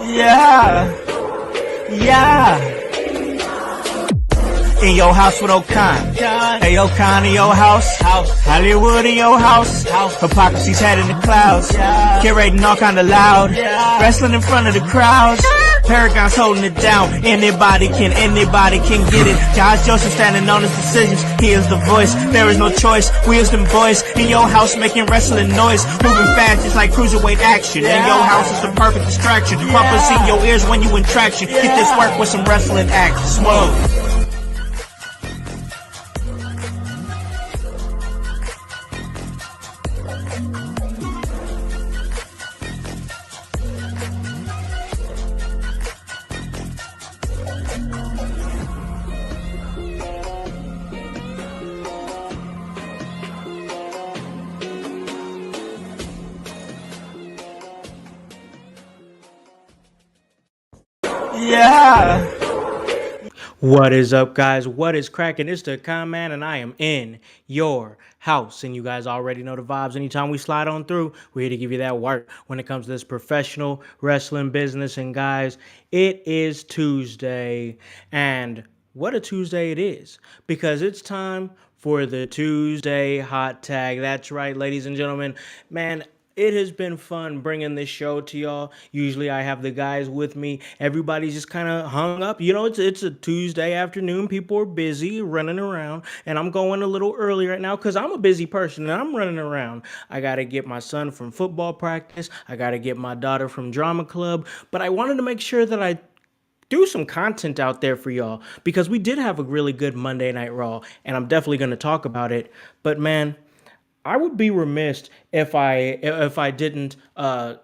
Yeah, yeah. In your house with O'Con. Hey, O'Con in your house. Hollywood in your house. Hypocrisy's head in the clouds. Curating all kind of loud. Wrestling in front of the crowds. Paragon's holding it down. Anybody can get it. Josh Joseph standing on his decisions. He is the voice. There is no choice. We is them boys in your house making wrestling noise. Moving fast just like cruiserweight action. In your house is the perfect distraction. Rumpus in your ears when you in traction. Get this work with some wrestling action. Smoke. Yeah. What is up, guys? What is cracking? It's the Con Man, and I am in your house. And you guys already know the vibes. Anytime we slide on through, we're here to give you that work when it comes to this professional wrestling business. And guys, it is Tuesday, and what a Tuesday it is, because it's time for the Tuesday hot tag. That's right, ladies and gentlemen. Man, it has been fun bringing this show to y'all. Usually I have the guys with me. Everybody's just kind of hung up. You know, it's a Tuesday afternoon. People are busy running around. And I'm going a little early right now because I'm a busy person and I'm running around. I got to get my son from football practice. I got to get my daughter from drama club. But I wanted to make sure that I do some content out there for y'all because we did have a really good Monday Night Raw. And I'm definitely going to talk about it. But man, I would be remiss if I didn't have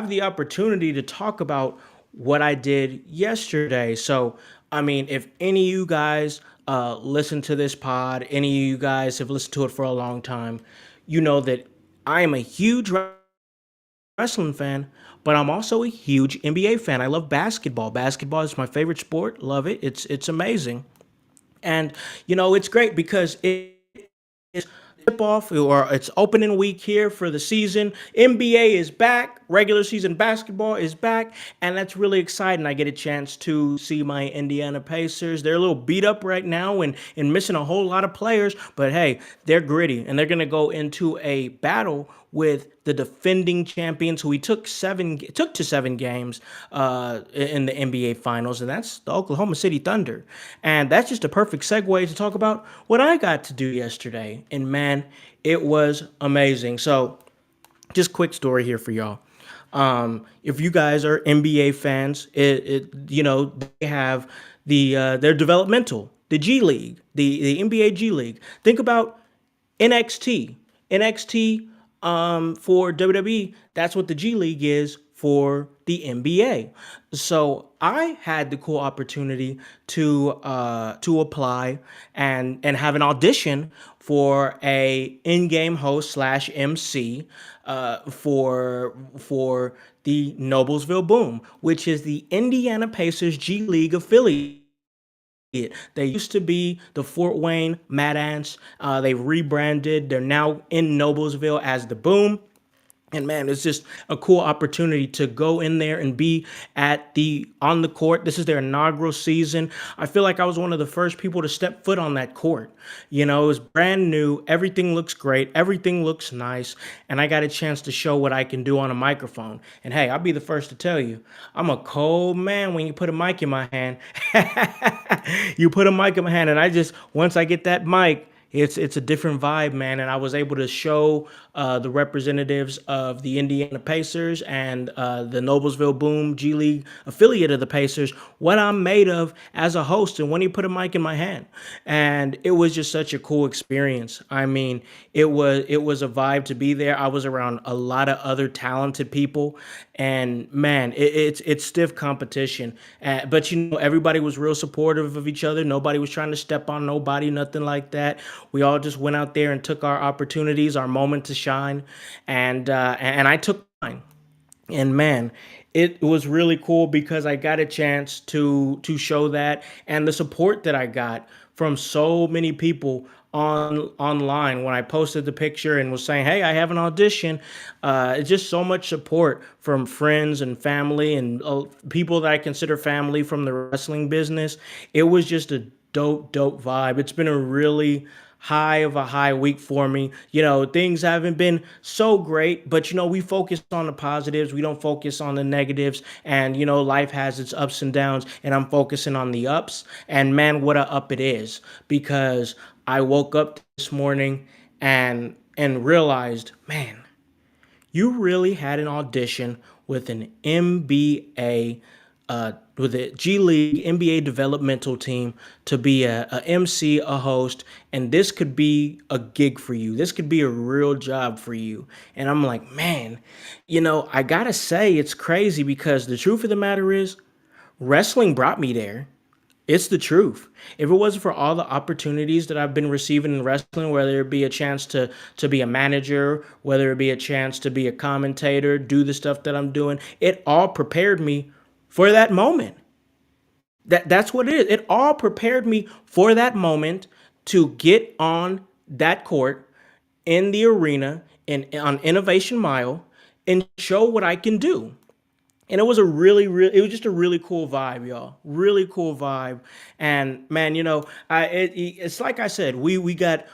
the opportunity to talk about what I did yesterday. So, I mean, if any of you guys listen to this pod, any of you guys have listened to it for a long time, you know that I am a huge wrestling fan, but I'm also a huge NBA fan. I love basketball. Basketball is my favorite sport. Love it. It's amazing, and you know it's great because it's tip off or it's opening week here for the season. NBA is back, regular season basketball is back, and that's really exciting. I get a chance to see my Indiana Pacers. They're a little beat up right now and missing a whole lot of players, but hey, they're gritty and they're gonna go into a battle with the defending champions who we took to 7 games in the NBA Finals, and that's the Oklahoma City Thunder. And that's just a perfect segue to talk about what I got to do yesterday. And man, it was amazing. So, just quick story here for y'all. If you guys are NBA fans, you know they have their developmental, the G League, the NBA G League. Think about NXT. NXT for WWE, that's what the G League is for the NBA. So I had the cool opportunity to apply and have an audition for a in-game host slash MC for the Noblesville Boom, which is the Indiana Pacers G League affiliate. They used to be the Fort Wayne Mad Ants. They rebranded. They're now in Noblesville as the Boom. And man, it's just a cool opportunity to go in there and be on the court. This is their inaugural season. I feel like I was one of the first people to step foot on that court. You know, it was brand new. Everything looks great. Everything looks nice. And I got a chance to show what I can do on a microphone. And hey, I'll be the first to tell you, I'm a cold man when you put a mic in my hand. You put a mic in my hand, and once I get that mic, it's a different vibe, man. And I was able to show the representatives of the Indiana Pacers and the Noblesville Boom G League affiliate of the Pacers what I'm made of as a host and when he put a mic in my hand. And it was just such a cool experience. I mean, it was a vibe to be there. I was around a lot of other talented people, and man, it's stiff competition. But you know, everybody was real supportive of each other. Nobody was trying to step on nobody, nothing like that. We all just went out there and took our opportunities, our moment to shine, and I took mine. And man, it was really cool because I got a chance to show that, and the support that I got from so many people online when I posted the picture and was saying, "Hey, I have an audition." It's just so much support from friends and family and people that I consider family from the wrestling business. It was just a dope vibe. It's been a really high of a high week for me. Things haven't been so great, but we focus on the positives. We don't focus on the negatives. And life has its ups and downs, and I'm focusing on the ups. And man, what a up it is, because I woke up this morning and realized, man, you really had an audition with an MBA, with a G League NBA developmental team to be a MC, a host, and this could be a gig for you. This could be a real job for you. And I'm like, man, I gotta say, it's crazy because the truth of the matter is, wrestling brought me there. It's the truth. If it wasn't for all the opportunities that I've been receiving in wrestling, whether it be a chance to be a manager, whether it be a chance to be a commentator, do the stuff that I'm doing, it all prepared me for that moment. That's what it is. It all prepared me for that moment to get on that court in the arena and on Innovation Mile and show what I can do. And it was it was just a really cool vibe, y'all. Really cool vibe. And man, it's like I said, we got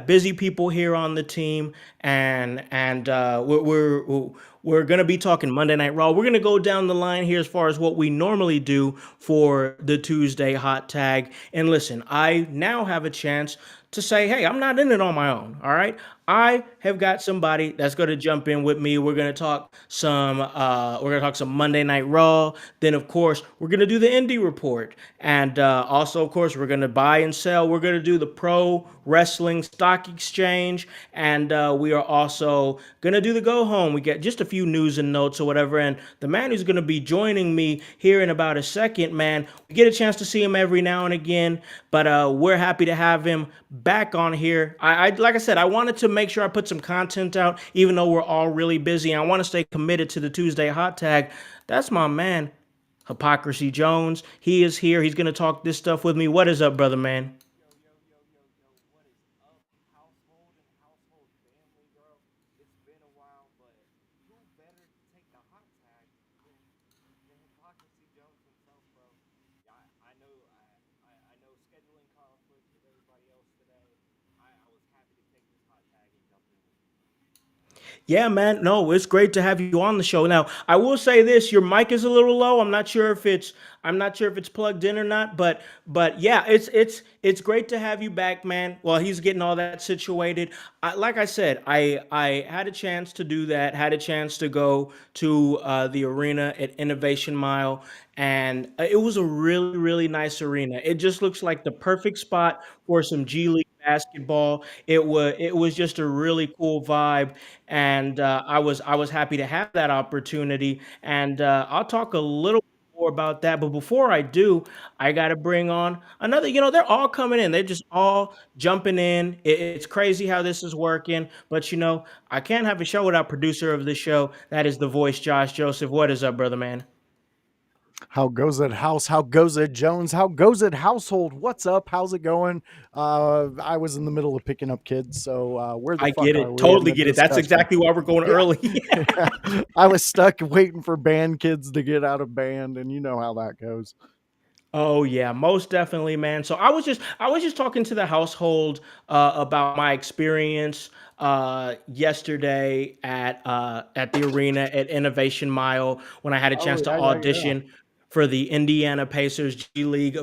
busy people here on the team, and we're gonna be talking Monday Night Raw. We're gonna go down the line here as far as what we normally do for the Tuesday hot tag. And listen, I now have a chance to say, hey, I'm not in it on my own. All right. I have got somebody that's going to jump in with me. We're going to talk some Monday Night Raw. Then of course, we're going to do the indie report. And also of course, we're going to buy and sell. We're going to do the pro wrestling stock exchange, and we are also going to do the go home. We get just a few news and notes or whatever. And the man who's going to be joining me here in about a second, man, we get a chance to see him every now and again, but we're happy to have him back on here. I like I said, I wanted to make sure I put some content out, even though we're all really busy. I want to stay committed to the Tuesday hot tag. That's my man, Hypocrisy Jones. He is here. He's gonna talk this stuff with me. What is up, brother man? Yo, what is up, household and household family, bro? It's been a while, but who better to take the hot tag than Hypocrisy Jones himself, bro? I know, I know scheduling conflicts with everybody else today. I was happy to take this hot tag and jump in with you. Yeah, man. No, it's great to have you on the show. Now, I will say this: your mic is a little low. I'm not sure if it's plugged in or not, but yeah, it's great to have you back, man. Well, he's getting all that situated. Like I said, I had a chance to do that. Had a chance to go to the arena at Innovation Mile, and it was a really nice arena. It just looks like the perfect spot for some G League basketball. It was just a really cool vibe, and I was happy to have that opportunity. And I'll talk a little more about that. But before I do, I got to bring on another. They're all coming in. They're just all jumping in. It's crazy how this is working. But I can't have a show without producer of the show. That is the voice, Josh Joseph. What is up, brother man? How goes it, house? How goes it, Jones? How goes it, household? What's up? How's it going? I was in the middle of picking up kids, so where the I fuck get are it. we in Totally the get it. That's discussion? exactly why we're going Yeah, early. I was stuck waiting for band kids to get out of band, and you know how that goes. Oh yeah, most definitely, man. So I was just talking to the household about my experience yesterday at the arena at Innovation Mile when I had a Oh chance to yeah, yeah, yeah. audition for the Indiana Pacers G League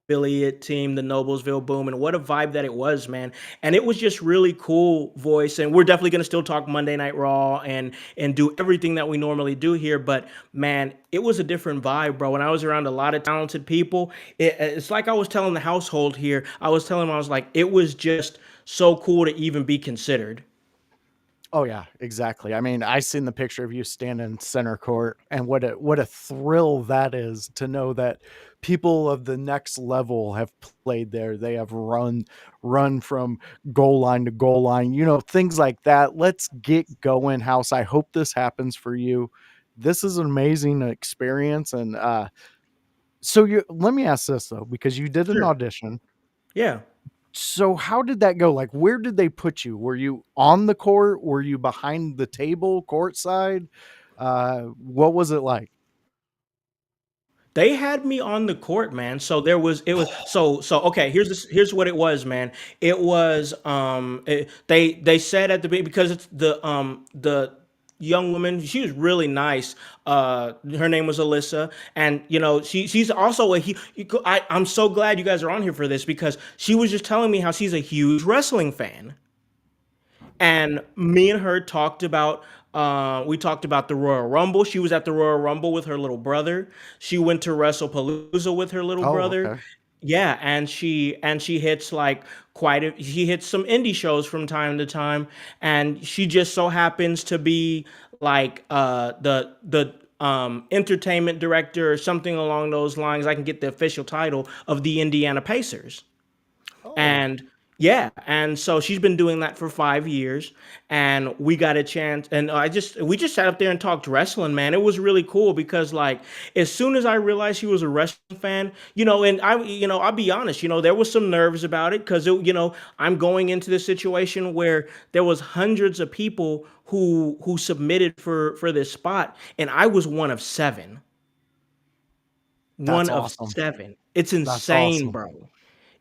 affiliate team, the Noblesville Boom, and what a vibe that it was, man. And it was just really cool voice. And we're definitely gonna still talk Monday Night Raw and do everything that we normally do here. But man, it was a different vibe, bro. When I was around a lot of talented people, it's like I was telling the household here. I was telling them, I was like, it was just so cool to even be considered. Oh yeah, exactly. I mean, I seen the picture of you standing center court, and what a thrill that is to know that people of the next level have played there. They have run from goal line to goal line, things like that. Let's get going, house. I hope this happens for you. This is an amazing experience, and So you let me ask this though, because you did an Sure. audition. Yeah. So how did that go? Like, where did they put you? Were you on the court? Were you behind the table, courtside? What was it like? They had me on the court, man. So okay, here's what it was, man. It was they said at the beginning, because it's the young woman, she was really nice. Her name was Alyssa, and she's also I'm so glad you guys are on here for this, because she was just telling me how she's a huge wrestling fan. And me and her talked about we talked about the Royal Rumble. She was at the Royal Rumble with her little brother. She went to WrestlePalooza with her little Oh, brother. okay. Yeah, and she hits like she hits some indie shows from time to time, and she just so happens to be like the entertainment director or something along those lines. I can get the official title of the Indiana Pacers. Oh, And yeah, and so she's been doing that for 5 years, and we got a chance, and we just sat up there and talked wrestling, man. It was really cool because, like, as soon as I realized she was a wrestling fan, and I'll be honest, there was some nerves about it, because I'm going into this situation where there was hundreds of people who submitted for this spot, and I was one of seven. that's One of awesome. seven. It's That's insane, awesome. bro.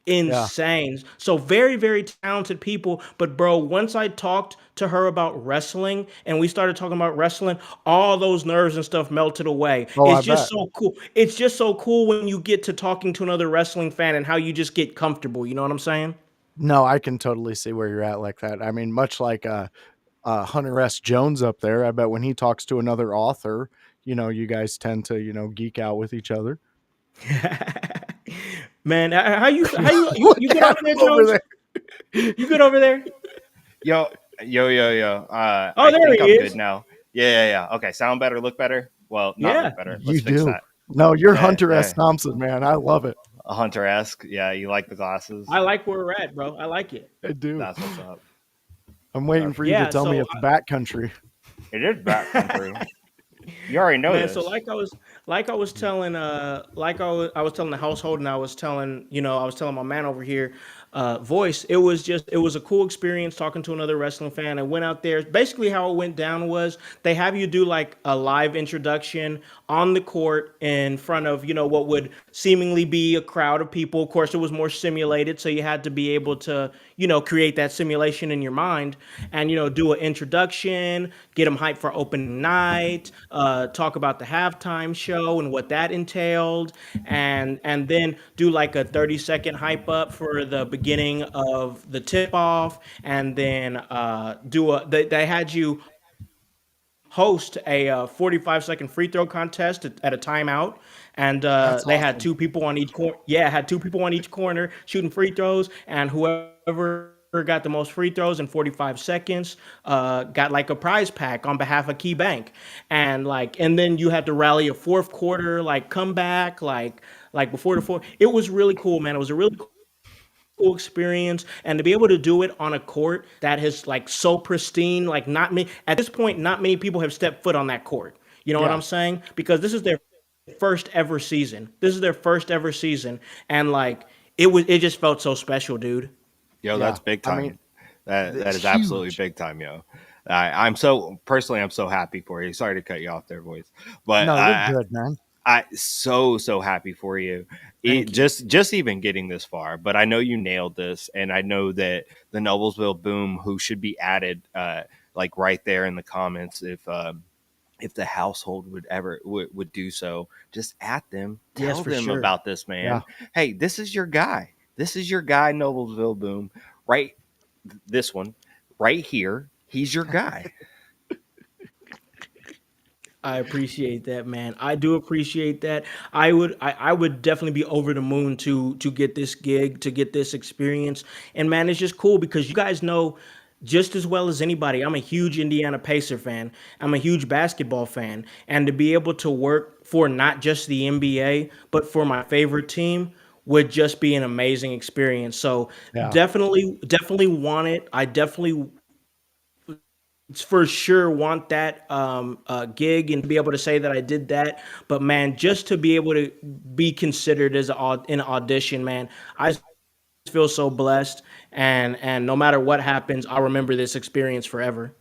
Yeah. Insane. So very, very talented people. But bro, once I talked to her about wrestling and we started talking about wrestling, all those nerves and stuff melted away. Oh, I It's just bet. so cool. It's just so cool when you get to talking to another wrestling fan and how you just get comfortable. You know what I'm saying? No, I can totally see where you're at like that. I mean, much like Hunter S. Jones up there, I bet when he talks to another author, you guys tend to, geek out with each other. Man, how you Look good at over him there, over Jones? there. You good over there? Yo, yo. Oh, I there think he I'm good is. now. Yeah. Okay, sound better, look better. Well, not look Yeah. better. Let's You fix do. that. No, you're Yeah, Hunter S. yeah. Thompson, man. I love it. A Hunter-esque. Yeah, you like the glasses. I like where we're at, bro. I like it. I do. That's what's up. I'm waiting That's for you what's to Yeah, up. tell me so it's backcountry. It is backcountry. You already know man, so this. like I was telling I was telling the household, and I was telling my man over here, voice. It was a cool experience talking to another wrestling fan. I went out there. Basically, how it went down was they have you do like a live introduction on the court in front of what would seemingly be a crowd of people. Of course, it was more simulated, so you had to be able to create that simulation in your mind, and do an introduction, get them hyped for opening night, talk about the halftime show and what that entailed, and then do like a 30-second hype up for the beginning of the tip off, and then they had you host a 45-second free throw contest at a timeout, and That's they had awesome. two people on each corner. Yeah, had two people on each corner shooting free throws, and whoever got the most free throws in 45 seconds got like a prize pack on behalf of Key Bank. And then you had to rally a fourth quarter like comeback, like before the fourth. It was really cool, man. It was a really cool experience, and to be able to do it on a court that is like so pristine, like not many at this point, not many people have stepped foot on that court. You know what Yeah. I'm saying? Because this is their first ever season. This is their first ever season, and like it just felt so special, dude. Yo, Yeah. that's big I mean, time. That it's is absolutely huge. big time, yo. I'm so happy for you. Sorry to cut you off there, boys, but No, you're good, man. so happy for you. Thank you. Just even getting this far, but I know you nailed this, and I know that the Noblesville Boom, who should be added, like right there in the comments, if the household would do so, just at them, Yes, tell for them sure. about this Yeah. man. Hey, this is your guy. This is your guy, Noblesville Boom. Right, this one, right here. He's your guy. I appreciate that, man. I do appreciate that. I would definitely be over the moon to get this gig, to get this experience. And man, it's just cool because you guys know just as well as anybody, I'm a huge Indiana Pacer fan. I'm a huge basketball fan. And to be able to work for not just the NBA, but for my favorite team would just be an amazing experience. So Yeah. definitely want it. I definitely for sure want that gig and to be able to say that I did that. But man, just to be able to be considered as in an audition, man, I just feel so blessed. And no matter what happens, I'll remember this experience forever.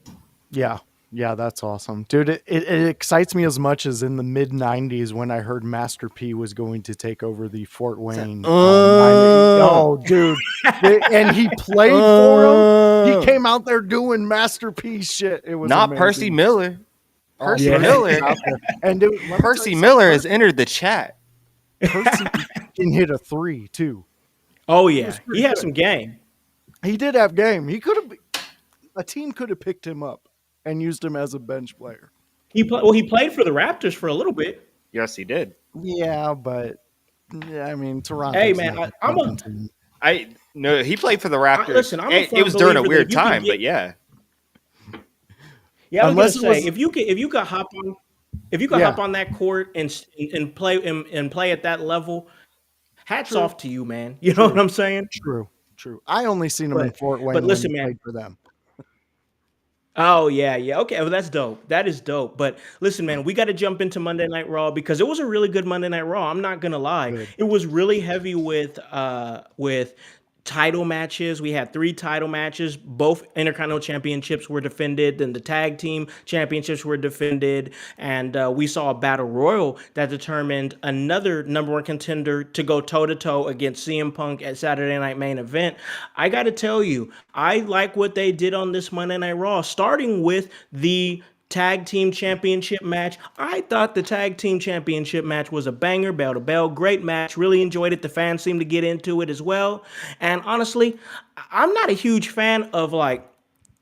Yeah. Yeah, that's awesome. Dude, it excites me as much as in the mid 90s when I heard Master P was going to take over the Fort Wayne 9. Oh, dude. And he played for him. He came out there doing Master P shit. It was not Percy amazing. Miller. Oh, Percy Yeah. Percy's Miller. out there. And dude, let me tell Percy you something. Miller has entered the chat. Percy can hit a 3 too. Oh He yeah, was he pretty had good. some game. He did have game. He could have a team could have picked him up and used him as a bench player. He played for the Raptors for a little bit. Yes, he did. Yeah, but yeah, I mean, Hey Toronto's man, not a I'm a fucking team. I no, he played for the Raptors. listen. I'm a It firm was during a believer that weird if you can time, but get, yeah. yeah, I was gonna Unless it say was, if you could hop on, if you could yeah, hop on that court and play and play at that level, hats true, off to you, man. You know what true, I'm saying? true, true. I only seen him in Fort But Wayne when he listen, man. played for them. Oh yeah, yeah. Okay, well that's dope. That is dope. But listen, man, we got to jump into Monday Night Raw because it was a really good Monday Night Raw. I'm not gonna lie. Good. It was really heavy with title matches. We had three title matches. Both Intercontinental Championships were defended, then the tag team championships were defended, and we saw a battle royal that determined another number one contender to go toe to toe against CM Punk at Saturday Night Main Event. I got to tell you, I like what they did on this Monday Night Raw, starting with the tag team championship match. I thought the tag team championship match was a banger, bell to bell, great match. Really enjoyed it. The fans seemed to get into it as well. And honestly, I'm not a huge fan of like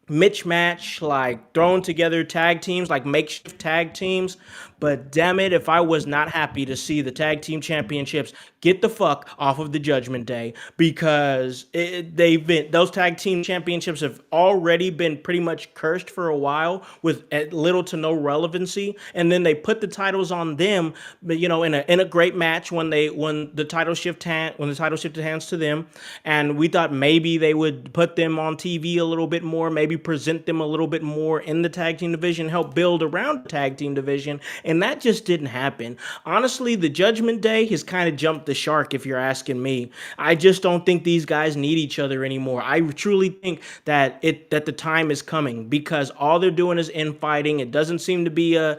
mismatch, like thrown together tag teams, like makeshift tag teams. But damn it, if I was not happy to see the tag team championships get the fuck off of the Judgment Day because they've been those tag team championships have already been pretty much cursed for a while with little to no relevancy, and then they put the titles on them, but in a great match when the title shifted hands to them, and we thought maybe they would put them on TV a little bit more, maybe present them a little bit more in the tag team division, help build around the tag team division, and that just didn't happen. Honestly, the Judgment Day has kind of jumped the shark, if you're asking me. I just don't think these guys need each other anymore. I truly think that the time is coming because all they're doing is infighting. It doesn't seem to be a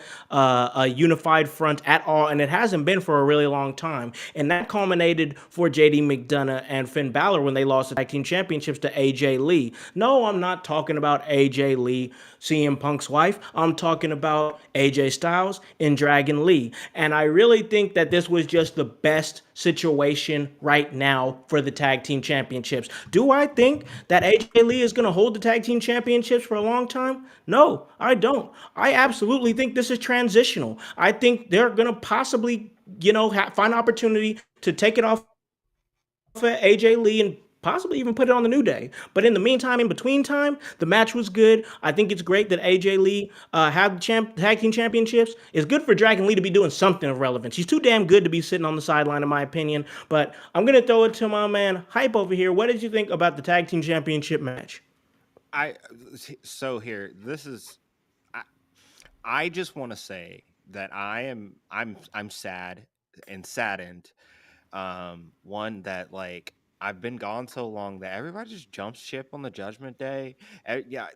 unified front at all, and it hasn't been for a really long time. And that culminated for JD McDonough and Finn Balor when they lost the tag team championships to AJ Lee. No, I'm not talking about AJ Lee, CM Punk's wife. I'm talking about AJ Styles and Dragon Lee. And I really think that this was just the best situation right now for the tag team championships. Do I think that AJ Lee is going to hold the tag team championships for a long time? No, I don't. I absolutely think this is transitional. I think they're going to possibly, find an opportunity to take it off of AJ Lee and possibly even put it on the New Day. But in the meantime, in between time, the match was good. I think it's great that AJ Lee had the tag team championships. It's good for Dragon Lee to be doing something of relevance. He's too damn good to be sitting on the sideline, in my opinion. But I'm gonna throw it to my man Hype over here. What did you think about the tag team championship match? I so here this is I, I just want to say that I'm sad and saddened. One that like I've been gone so long that everybody just jumps ship on the Judgment Day. Yeah,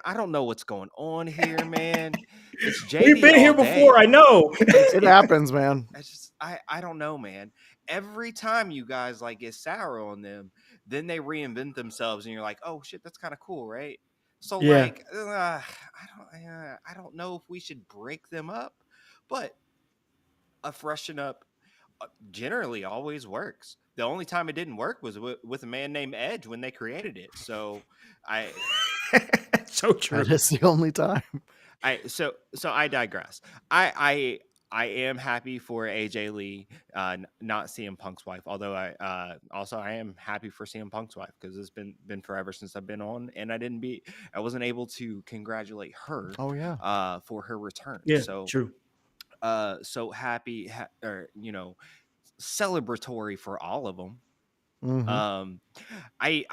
I don't know what's going on here, man. It's We've JD been all here before, I day. know. It's It it. happens, man. It's just I don't know, man. Every time you guys like get sour on them, then they reinvent themselves, and you're like, oh shit, that's kind of cool, right? So Yeah. like, I don't know if we should break them up, but a freshen up generally always works. The only time it didn't work was with a man named Edge when they created it. So I So That true. is the only time. so I digress. I am happy for AJ Lee, not CM Punk's wife. Although I am happy for CM Punk's wife because it's been forever since I've been on, and I wasn't able to congratulate her, Oh yeah. for her return. Yeah, So true. so happy, or celebratory for all of them. Hmm. Um, I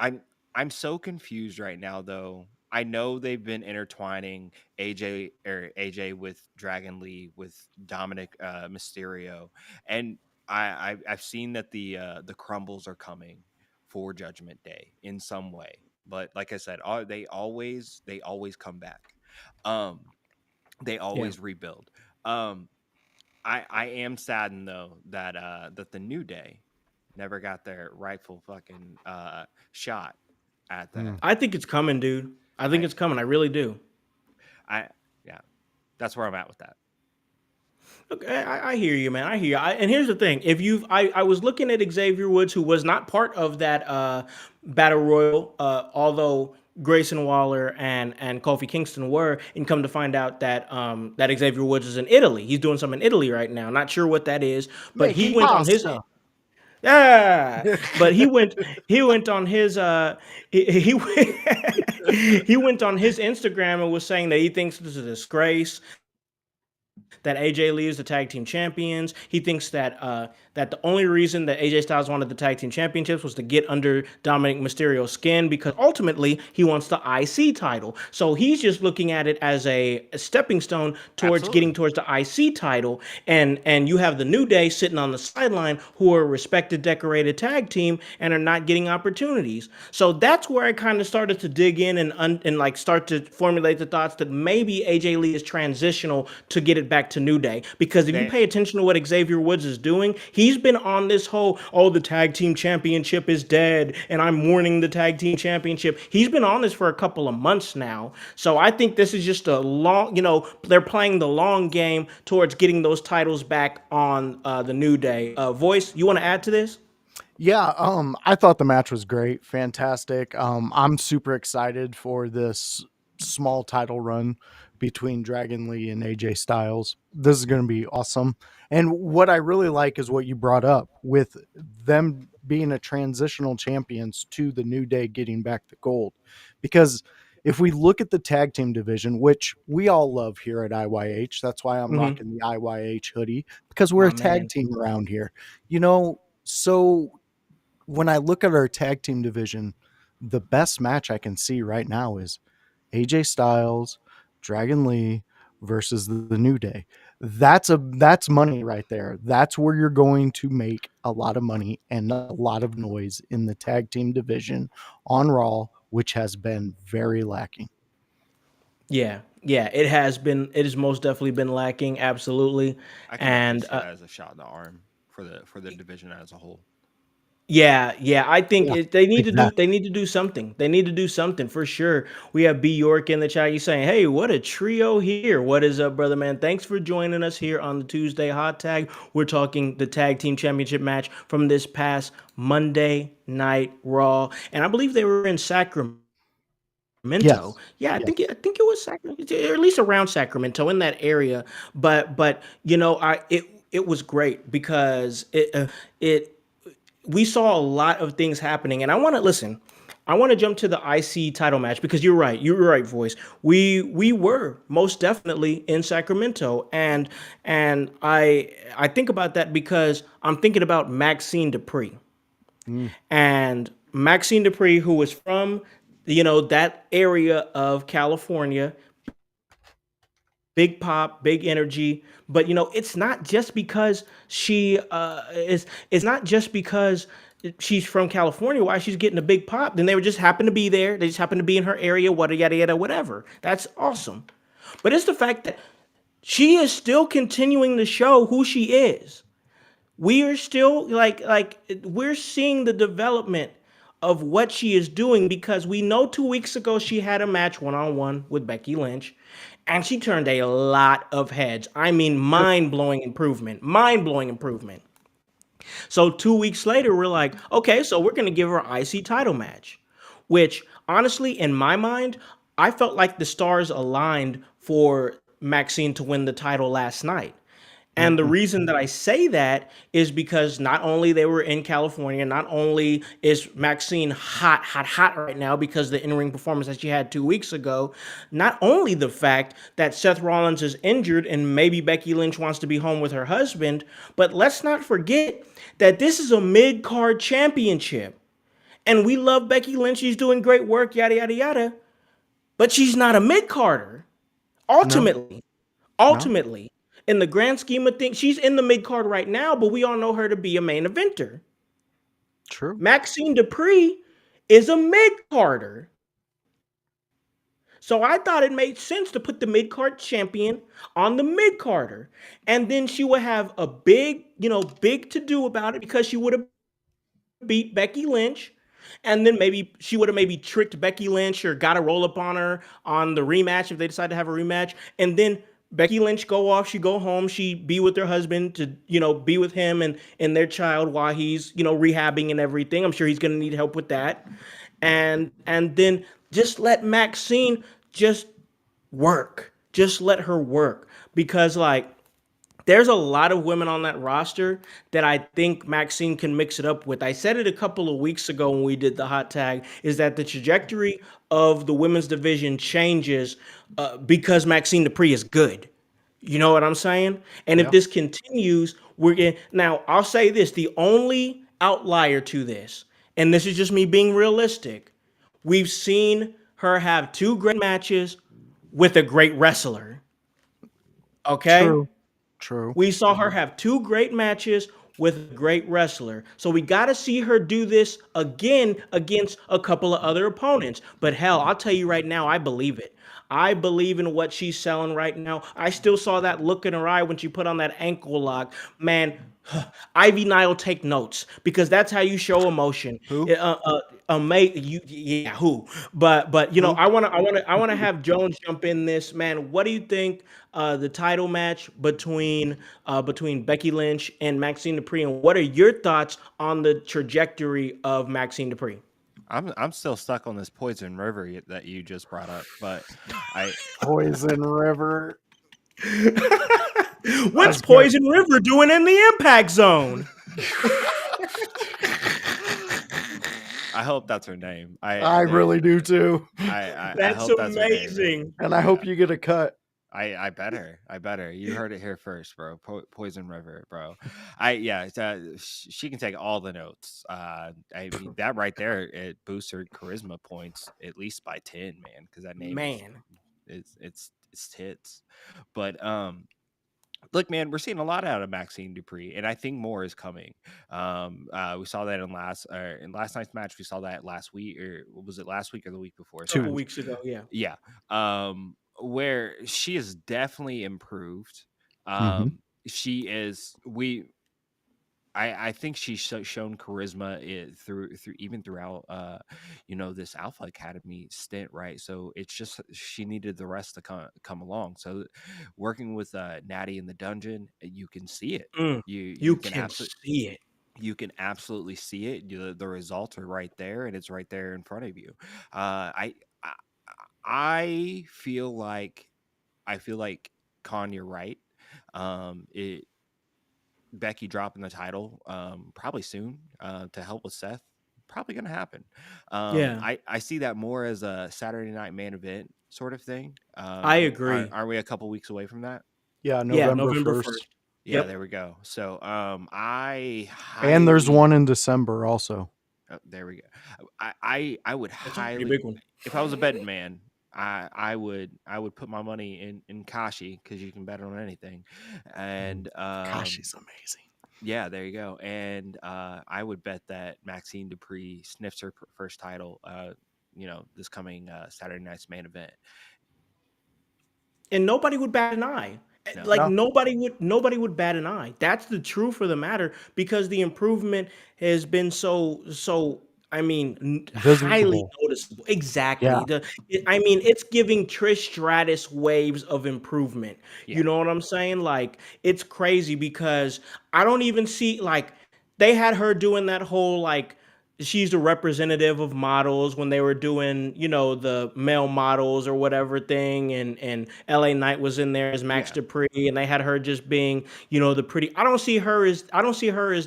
I'm so confused right now though. I know they've been intertwining AJ with Dragon Lee with Dominic Mysterio, and I've seen that the crumbles are coming for Judgment Day in some way. But like I said, they always come back. Um, they Yeah. always rebuild. Um, I am saddened though that the New Day never got their rightful fucking shot at Mm. that. I think it's coming, dude. I think I it's coming. I really do. I yeah, that's where I'm at with that. Okay, I hear you, man. I hear you. And here's the thing: if you've, I was looking at Xavier Woods, who was not part of that battle royal, although Grayson Waller and Kofi Kingston were, and come to find out that that Xavier Woods is in Italy. He's doing something in Italy right now. Not sure what that is, but he Making went on his. pasta. Yeah, but he went on his he he went on his Instagram and was saying that he thinks this is a disgrace, that AJ Lee is the tag team champions. He thinks that the only reason that AJ Styles wanted the tag team championships was to get under Dominic Mysterio's skin, because ultimately he wants the IC title. So he's just looking at it as a stepping stone towards getting Absolutely. towards the IC title. And you have the New Day sitting on the sideline, who are a respected, decorated tag team and are not getting opportunities. So that's where I kind of started to dig in and like start to formulate the thoughts that maybe AJ Lee is transitional to get it back to New Day. Because if you They pay attention to what Xavier Woods is doing, he's been on this whole, oh, the tag team championship is dead and I'm mourning the tag team championship. He's been on this for a couple of months now. So I think this is just a long, they're playing the long game towards getting those titles back on the New Day. Voice, you want to add to this? Yeah, I thought the match was great, fantastic. I'm super excited for this small title run between Dragon Lee and AJ Styles. This is going to be awesome. And what I really like is what you brought up with them being a transitional champions to the New Day getting back the gold. Because if we look at the tag team division, which we all love here at IYH, that's why I'm Mm-hmm. rocking the IYH hoodie, because we're My a tag man. team around here. So when I look at our tag team division, the best match I can see right now is AJ Styles, Dragon Lee versus the New Day. That's money right there. That's where you're going to make a lot of money and a lot of noise in the tag team division on Raw, which has been very lacking. Yeah, yeah, it has been. It has most definitely been lacking. Absolutely, I can definitely and see that as a shot in the arm for the division as a whole. yeah, yeah. I think Yeah, they need to do. exactly. They need to do something. They need to do something for sure. We have B York in the chat. You saying, "Hey, what a trio here! What is up, brother man? Thanks for joining us here on the Tuesday Hot Tag. We're talking the tag team championship match from this past Monday Night Raw, and I believe they were in Sacramento. Yes. Yeah, Yes. I think it was Sacramento, or at least around Sacramento in that area. But it was great because it we saw a lot of things happening, and I want to listen. I want to jump to the IC title match because you're right. You're right, voice. We were most definitely in Sacramento, and I think about that because I'm thinking about Maxine Dupree. Mm. And Maxine Dupree, who was from, that area of California, big pop, big energy. But it's not just because she is. It's not just because she's from California why she's getting a big pop. Then they were just happen to be there. They just happen to be in her area. Whatever, yada yada, whatever. That's awesome. But it's the fact that she is still continuing to show who she is. We are still like we're seeing the development of what she is doing, because we know 2 weeks ago she had a match one-on-one with Becky Lynch and she turned a lot of heads. I mean, mind-blowing improvement. Mind-blowing improvement. So 2 weeks later, we're like, okay, so we're gonna give her an IC title match. Which honestly, in my mind, I felt like the stars aligned for Maxine to win the title last night. And the Mhm. reason that I say that is because not only they were in California, not only is Maxine hot, hot, hot right now because of the in-ring performance that she had 2 weeks ago, not only the fact that Seth Rollins is injured and maybe Becky Lynch wants to be home with her husband, but let's not forget that this is a mid-card championship. And we love Becky Lynch. She's doing great work, yada, yada, yada. but she's not a mid carder. No, Ultimately, no, ultimately, in the grand scheme of things, she's in the mid card right now, but we all know her to be a main eventer. true. Maxine Dupree is a mid carder. So I thought it made sense to put the mid card champion on the mid carder. And then she would have a big, big to do about it because she would have beat Becky Lynch. And then she would have maybe tricked Becky Lynch or got a roll up on her on the rematch if they decide to have a rematch. And then Becky Lynch go off, she go home, she be with her husband to, be with him and their child while he's, rehabbing and everything. I'm sure he's gonna need help with that. And then just let Maxine just work. Just let her work. Because like there's a lot of women on that roster that I think Maxine can mix it up with. I said it a couple of weeks ago when we did the hot tag, is that the trajectory of the women's division changes because Maxine Dupree is good. You know what I'm saying? And if Yeah, this continues, we're going now. I'll say this: the only outlier to this, and this is just me being realistic, we've seen her have two great matches with a great wrestler. Okay, true, true. we saw her have two great matches with a great wrestler. So we got to see her do this again against a couple of other opponents. But hell, I'll tell you right now, I believe it. I believe in what she's selling right now. I still saw that look in her eye when she put on that ankle lock. Man, Ivy Nile, take notes because that's how you show emotion. Who? Yeah, who? But Who? I want to have Jones jump in this, man. What do you think the title match between Becky Lynch and Maxine Dupree, and what are your thoughts on the trajectory of Maxine Dupree? I'm still stuck on this Poison River that you just brought up, but I Poison River. What's That's good. Poison River doing in the Impact Zone? I hope that's her name. I really do too. I That's hope that's her name. amazing. And I hope you get a cut. I better. You heard it here first, bro. Poison River, bro. Yeah. She can take all the notes. I mean that right there, it boosts her charisma points at least by 10, man. Because that name Man. it's tits. But look, man, we're seeing a lot out of Maxine Dupree, and I think more is coming. We saw that in last night's match. We saw that last week, or was it last week or the week before? A couple Two. weeks ago, yeah. Yeah. Where she has definitely improved. Mm-hmm. She is I think she's shown charisma through even throughout this Alpha Academy stint, right? So it's just she needed the rest to come along. So working with Natty in the dungeon, you can see it. Mm, You you can can absolutely see it. see it. The results are right there, and it's right there in front of you. I I feel like Con, you're right. It Becky dropping the title probably soon to help with Seth. Probably going to happen. Yeah, I see that more as a Saturday night main event sort of thing. I agree. Are we a couple weeks away from that? Yeah, Yeah, November November 1st. 1st. Yeah, Yep. there we go. So I And there's highly one in December also. there we go. I would That's a pretty highly, big one. if I was a betting man, I would put my money in Kashi because you can bet on anything, and Gosh, she's amazing. yeah, there you go. And I would bet that Maxine Dupree sniffs her first title. This coming Saturday night's main event. And nobody would bat an eye. No, Like No, nobody would bat an eye. That's the truth of the matter because the improvement has been so. I mean, highly visible. noticeable. Yeah. Exactly. I mean, it's giving Trish Stratus waves of improvement. yeah, You know what I'm saying? Like, it's crazy because I don't even see like they had her doing that whole like she's the representative of models when they were doing, the male models or whatever thing, and LA Knight was in there as Max yeah, Dupree, and they had her just being, the pretty. I don't see her as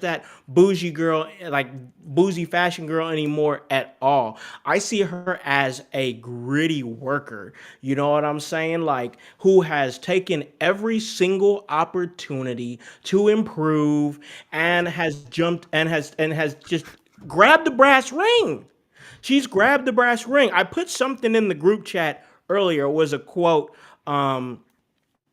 that bougie girl, like bougie fashion girl anymore at all. I see her as a gritty worker. You know what I'm saying? Like who has taken every single opportunity to improve and has jumped and has just grabbed the brass ring. She's grabbed the brass ring. I put something in the group chat earlier was a quote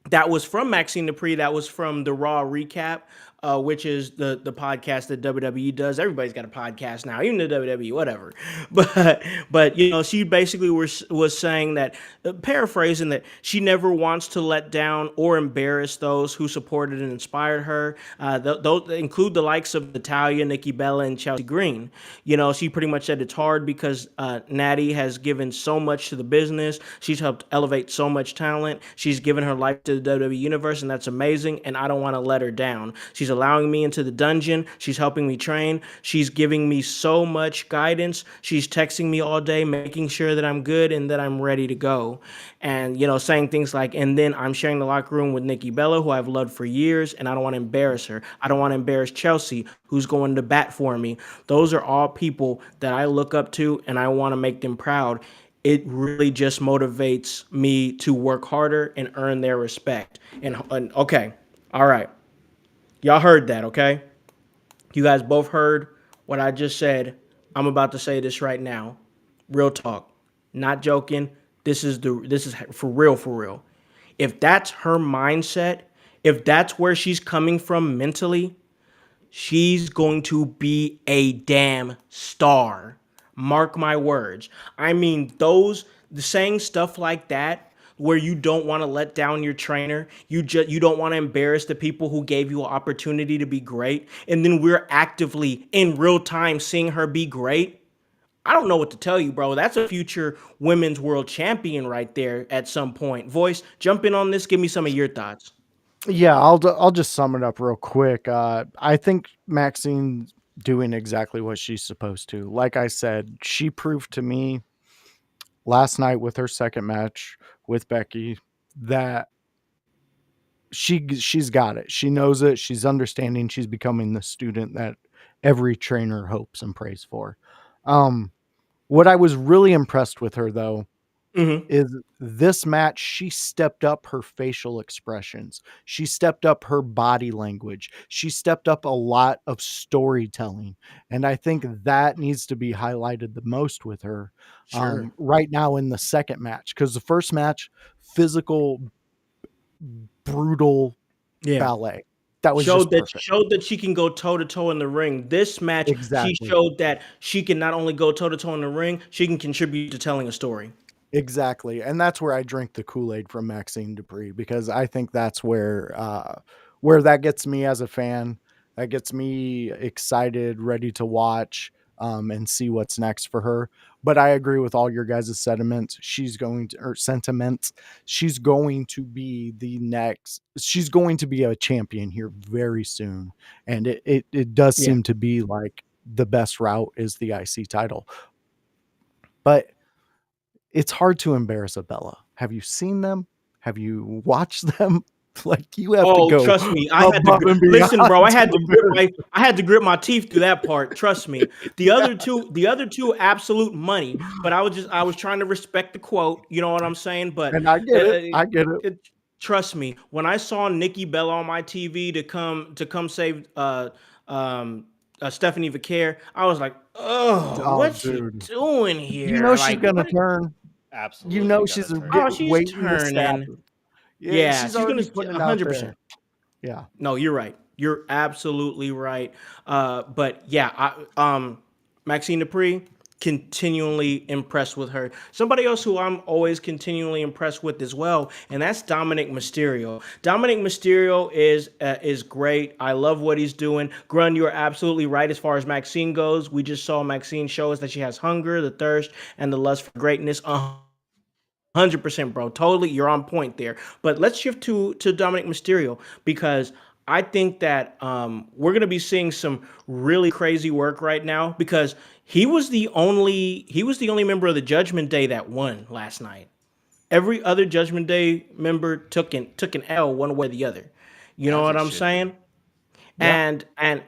that was from Maxine Dupree. That was from the Raw recap, which is the podcast that WWE does. Everybody's got a podcast now, even the WWE, whatever. But she basically was saying that, paraphrasing, that she never wants to let down or embarrass those who supported and inspired her. Those include the likes of Natalia, Nikki Bella, and Chelsea Green. She pretty much said it's hard because Natty has given so much to the business. She's helped elevate so much talent. She's given her life to the WWE universe, and that's amazing. And I don't want to let her down. She's allowing me into the dungeon. She's helping me train. She's giving me so much guidance. She's texting me all day, making sure that I'm good and that I'm ready to go. And saying things like, and then I'm sharing the locker room with Nikki Bella, who I've loved for years, and I don't want to embarrass her. I don't want to embarrass Chelsea, who's going to bat for me. Those are all people that I look up to, and I want to make them proud. It really just motivates me to work harder and earn their respect. And okay, all right. Y'all heard that, okay? You guys both heard what I just said. I'm about to say this right now. Real talk. Not joking. This is for real, for real. If that's her mindset, if that's where she's coming from mentally, she's going to be a damn star. Mark my words. I mean, the saying stuff like that, where you don't want to let down your trainer, you don't want to embarrass the people who gave you an opportunity to be great, and then we're actively in real time seeing her be great. I don't know what to tell you, bro. That's a future women's world champion right there at some point. Voice, jump in on this. Give me some of your thoughts. Yeah, I'll just sum it up real quick. I think Maxine's doing exactly what she's supposed to. Like I said, she proved to me last night with her second match with Becky that she's got it. She knows it. She's understanding. She's becoming the student that every trainer hopes and prays for. Um, what I was really impressed with her though Mm-hmm. is this match, she stepped up her facial expressions. She stepped up her body language. She stepped up a lot of storytelling. And I think that needs to be highlighted the most with her Sure. right now in the second match. Because the first match, physical, brutal Yeah. ballet. That was just Showed that perfect. showed that she can go toe to toe in the ring. This match, she Exactly. showed that she can not only go toe to toe in the ring, she can contribute to telling a story. Exactly, and that's where I drink the Kool-Aid from Maxine Dupree because I think that's where that gets me as a fan. That gets me excited, ready to watch, and see what's next for her. But I agree with all your guys' sentiments. She's going to be the next. She's going to be a champion here very soon, and it does Yeah. seem to be like the best route is the IC title, but it's hard to embarrass a Bella. Have you seen them? Have you watched them? Like, you have to Oh, go trust me, I had to above and listen, bro. beyond to embarrass. I had to grip my teeth through that part. Trust me. The other two, absolute money. But I was trying to respect the quote. You know what I'm saying? But And I uh, get it. uh, I get it. trust me, when I saw Nikki Bella on my TV to come save Stephanie Vaquer, I was like, oh, Oh, what's she dude. doing You know here? she's Like, gonna what? turn. You Absolutely know gonna she's turn. Oh, she's waiting to stab turning. her. Yeah, Yeah, she's she's gonna already putting it out 100%. there. Yeah. No, you're right. You're absolutely right. But yeah, Maxine Dupree, continually impressed with her. Somebody else who I'm always continually impressed with as well, and that's Dominic Mysterio. Dominic Mysterio is great. I love what he's doing. Grun, you're absolutely right as far as Maxine goes. We just saw Maxine show us that she has hunger, the thirst, and the lust for greatness. 100%, bro. Totally, you're on point there. But let's shift to Dominic Mysterio because I think that we're gonna be seeing some really crazy work right now because he was the only member of the Judgment Day that won last night. Every other Judgment Day member took an L one way or the other. You know As what it I'm should be. saying? Yeah.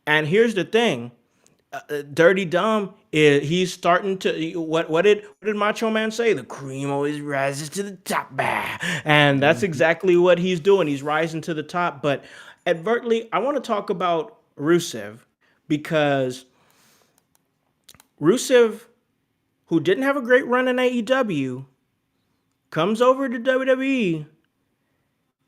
And here's the thing. Dirty Dom is he's starting to what did Macho Man say? The cream always rises to the top, bah. And that's Mhm. exactly what he's doing. He's rising to the top. But advertently, I want to talk about Rusev because Rusev, who didn't have a great run in AEW, comes over to WWE,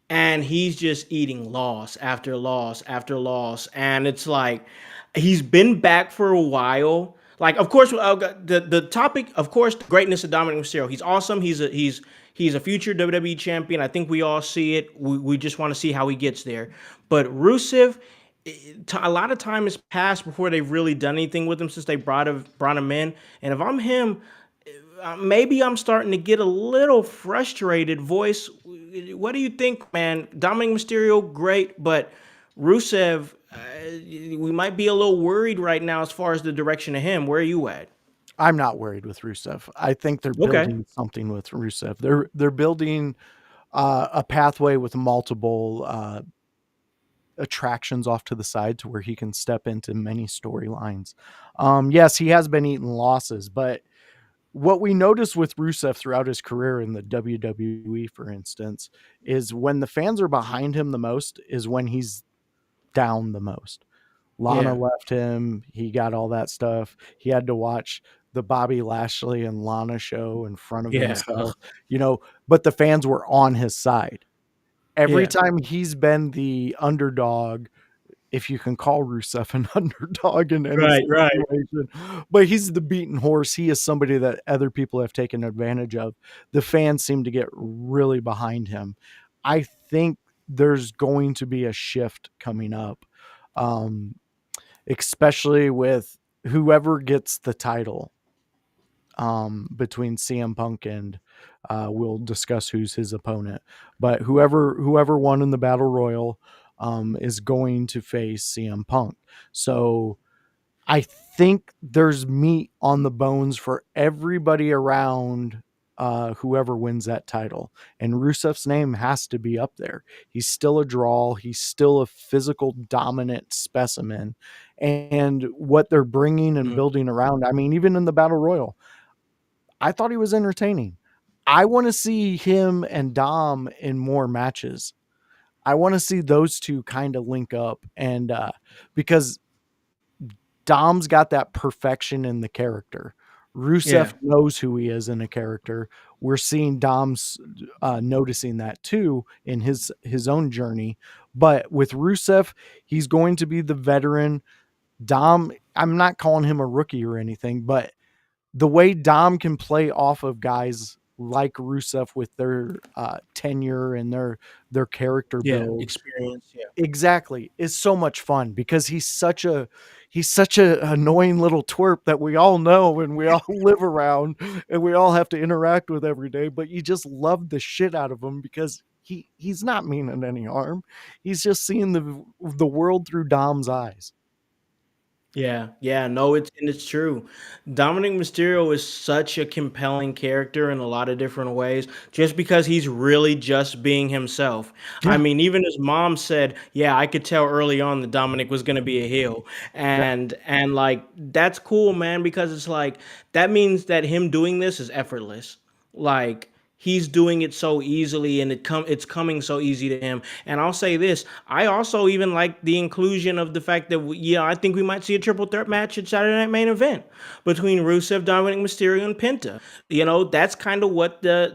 and he's just eating loss after loss after loss, and it's like he's been back for a while. Like, of course, the topic, of course, the greatness of Dominic Mysterio. He's awesome. He's a future WWE champion. I think we all see it. We just want to see how he gets there. But Rusev, a lot of time has passed before they've really done anything with him since they brought him in. And if I'm him, maybe I'm starting to get a little frustrated. Voice, what do you think, man? Dominic Mysterio, great, but Rusev, we might be a little worried right now as far as the direction of him. Where are you at? I'm not worried with Rusev. I think they're Okay. building something with Rusev. They're building a pathway with multiple attractions off to the side to where he can step into many storylines. Yes, he has been eating losses, but what we notice with Rusev throughout his career in the WWE, for instance, is when the fans are behind him the most is when he's down the most. Lana Yeah. left him. He got all that stuff. He had to watch the Bobby Lashley and Lana show in front of Yeah. himself, you know, but the fans were on his side. Every Yeah. time he's been the underdog, if you can call Rusev an underdog in any Right. Right. situation, but he's the beaten horse. He is somebody that other people have taken advantage of. The fans seem to get really behind him. I think there's going to be a shift coming up, um, especially with whoever gets the title, between CM Punk and we'll discuss who's his opponent. But whoever won in the battle royal is going to face CM Punk. So I think there's meat on the bones for everybody around whoever wins that title. And Rusev's name has to be up there. He's still a draw. He's still a physical dominant specimen. And what they're bringing and Mhm. building around, I mean, even in the battle royal, I thought he was entertaining. I want to see him and Dom in more matches. I want to see those two kind of link up, and because Dom's got that perfection in the character. Rusev Yeah. knows who he is in a character. We're seeing Dom's noticing that too in his own journey. But with Rusev, he's going to be the veteran. Dom, I'm not calling him a rookie or anything, but the way Dom can play off of guys like Rusev with their tenure and their character Yeah. build, Experience. Yeah. exactly, is so much fun because he's such a annoying little twerp that we all know and we all live around and we all have to interact with every day. But you just love the shit out of him because he's not meaning any harm. He's just seeing the world through Dom's eyes. Yeah, yeah, no, it's true. Dominic Mysterio is such a compelling character in a lot of different ways, just because he's really just being himself. I Yeah, mean, even his mom said, "Yeah, I could tell early on that Dominic was going to be a heel," yeah, and like that's cool, man, because it's like that means that him doing this is effortless. Like he's doing it so easily and it's coming so easy to him. And I'll say this, I also even like the inclusion of the fact that yeah, I think we might see a triple threat match at Saturday Night Main Event between Rusev, Dominic Mysterio, and Penta. You know, that's kind of what the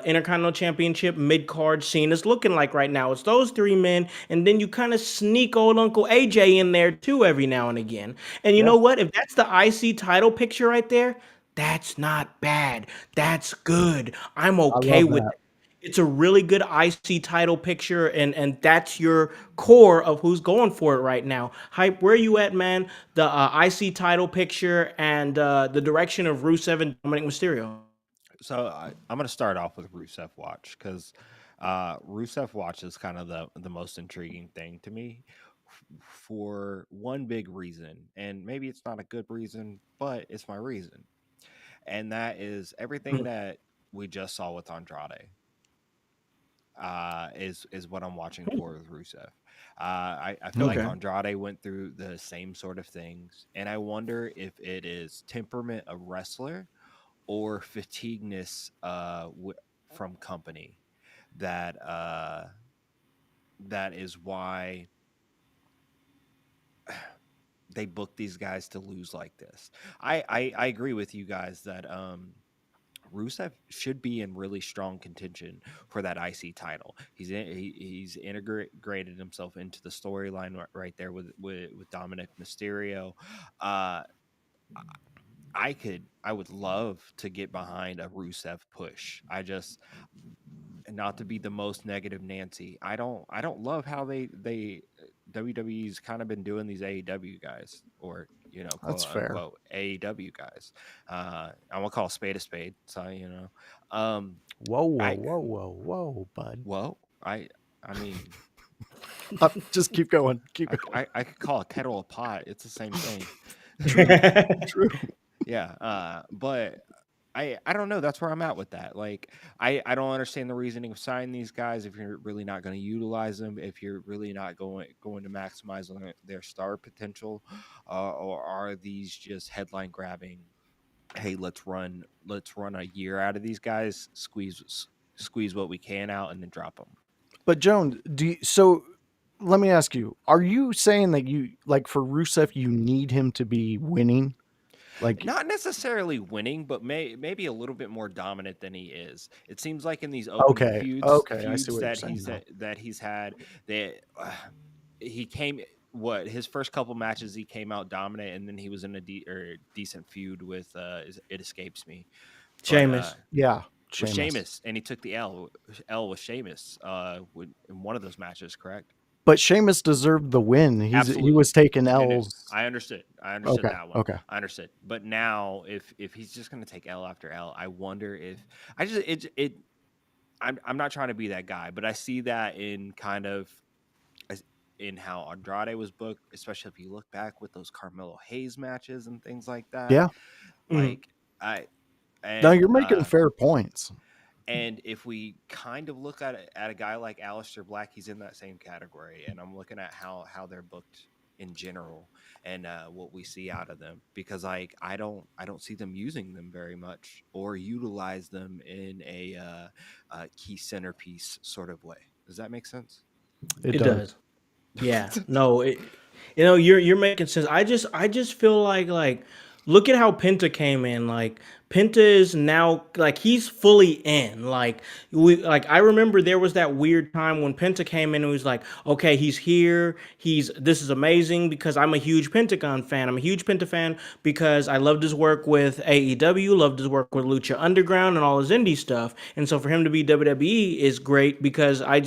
Intercontinental Championship mid card scene is looking like right now. It's those three men, and then you kind of sneak old Uncle AJ in there too every now and again. And you yeah. know what? If that's the IC title picture right there, that's not bad. That's good. I'm I okay love with that. it. It's a really good IC title picture, and that's your core of who's going for it right now. Hype, where you at, man? The IC title picture and the direction of Rusev and Dominic Mysterio. So I'm going to start off with Rusev Watch because Rusev Watch is kind of the most intriguing thing to me for one big reason, and maybe it's not a good reason, but it's my reason, and that is everything that we just saw with Andrade. Is what I'm watching for with Rusev. I feel like Okay. Andrade went through the same sort of things, and I wonder if it is temperament of wrestler or fatigueness from company that that is why they book these guys to lose like this. I agree with you guys that Rusev should be in really strong contention for that IC title. He's integrated himself into the storyline right there with Dominic Mysterio. Uh, I would love to get behind a Rusev push. I just, not to be the most negative Nancy. I don't love how they WWE's kind of been doing these AEW guys, or quote That's fair. unquote AEW guys. I'm gonna call a spade, so Um, Whoa, whoa, I whoa, whoa, whoa, bud. well, I mean, Just keep going. Keep I, going. I could call a kettle a pot. It's the same thing. True. True. Yeah, but I don't know. That's where I'm at with that. Like, I don't understand the reasoning of signing these guys if you're really not going to utilize them, if you're really not going to maximize on their star potential, or are these just headline grabbing? Hey, let's run a year out of these guys, squeeze what we can out, and then drop them. But Joan, so let me ask you, are you saying that you like for Rusev you need him to be winning? Like Not necessarily winning, but maybe a little bit more dominant than he is. It seems like in these open okay, feuds okay, I see what you're saying now. that he's had, that he came, what, his first couple matches he came out dominant, and then he was in a decent feud with it escapes me, but Sheamus. Yeah, with Sheamus. Sheamus, and he took the L with Sheamus in one of those matches, correct? But Sheamus deserved the win. He Absolutely. was taking And L's. I understood. Okay, That one. okay. I understood. But now, if he's just going to take L after L, I wonder if I just it. I'm not trying to be that guy, but I see that in kind of in how Andrade was booked, especially if you look back with those Carmelo Hayes matches and things like that. Yeah. Like I No, and you're making fair points. and if we kind of look at a guy like Aleister Black, he's in that same category. And I'm looking at how they're booked in general, and what we see out of them, because like I don't see them using them very much or utilize them in a key centerpiece sort of way. Does that make sense? It It does. does. Yeah. No, you're making sense. I just feel like look at how Penta came in. Like Penta is now like he's fully in. Like I remember there was that weird time when Penta came in and was like, okay, he's here. This is amazing because I'm a huge Pentagon fan. I'm a huge Penta fan because I loved his work with AEW, loved his work with Lucha Underground and all his indie stuff. And so for him to be WWE is great because I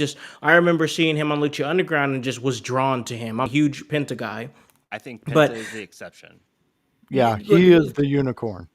remember seeing him on Lucha Underground and just was drawn to him. I'm a huge Penta guy. I think Penta But is the exception. Yeah, but he is the unicorn. Go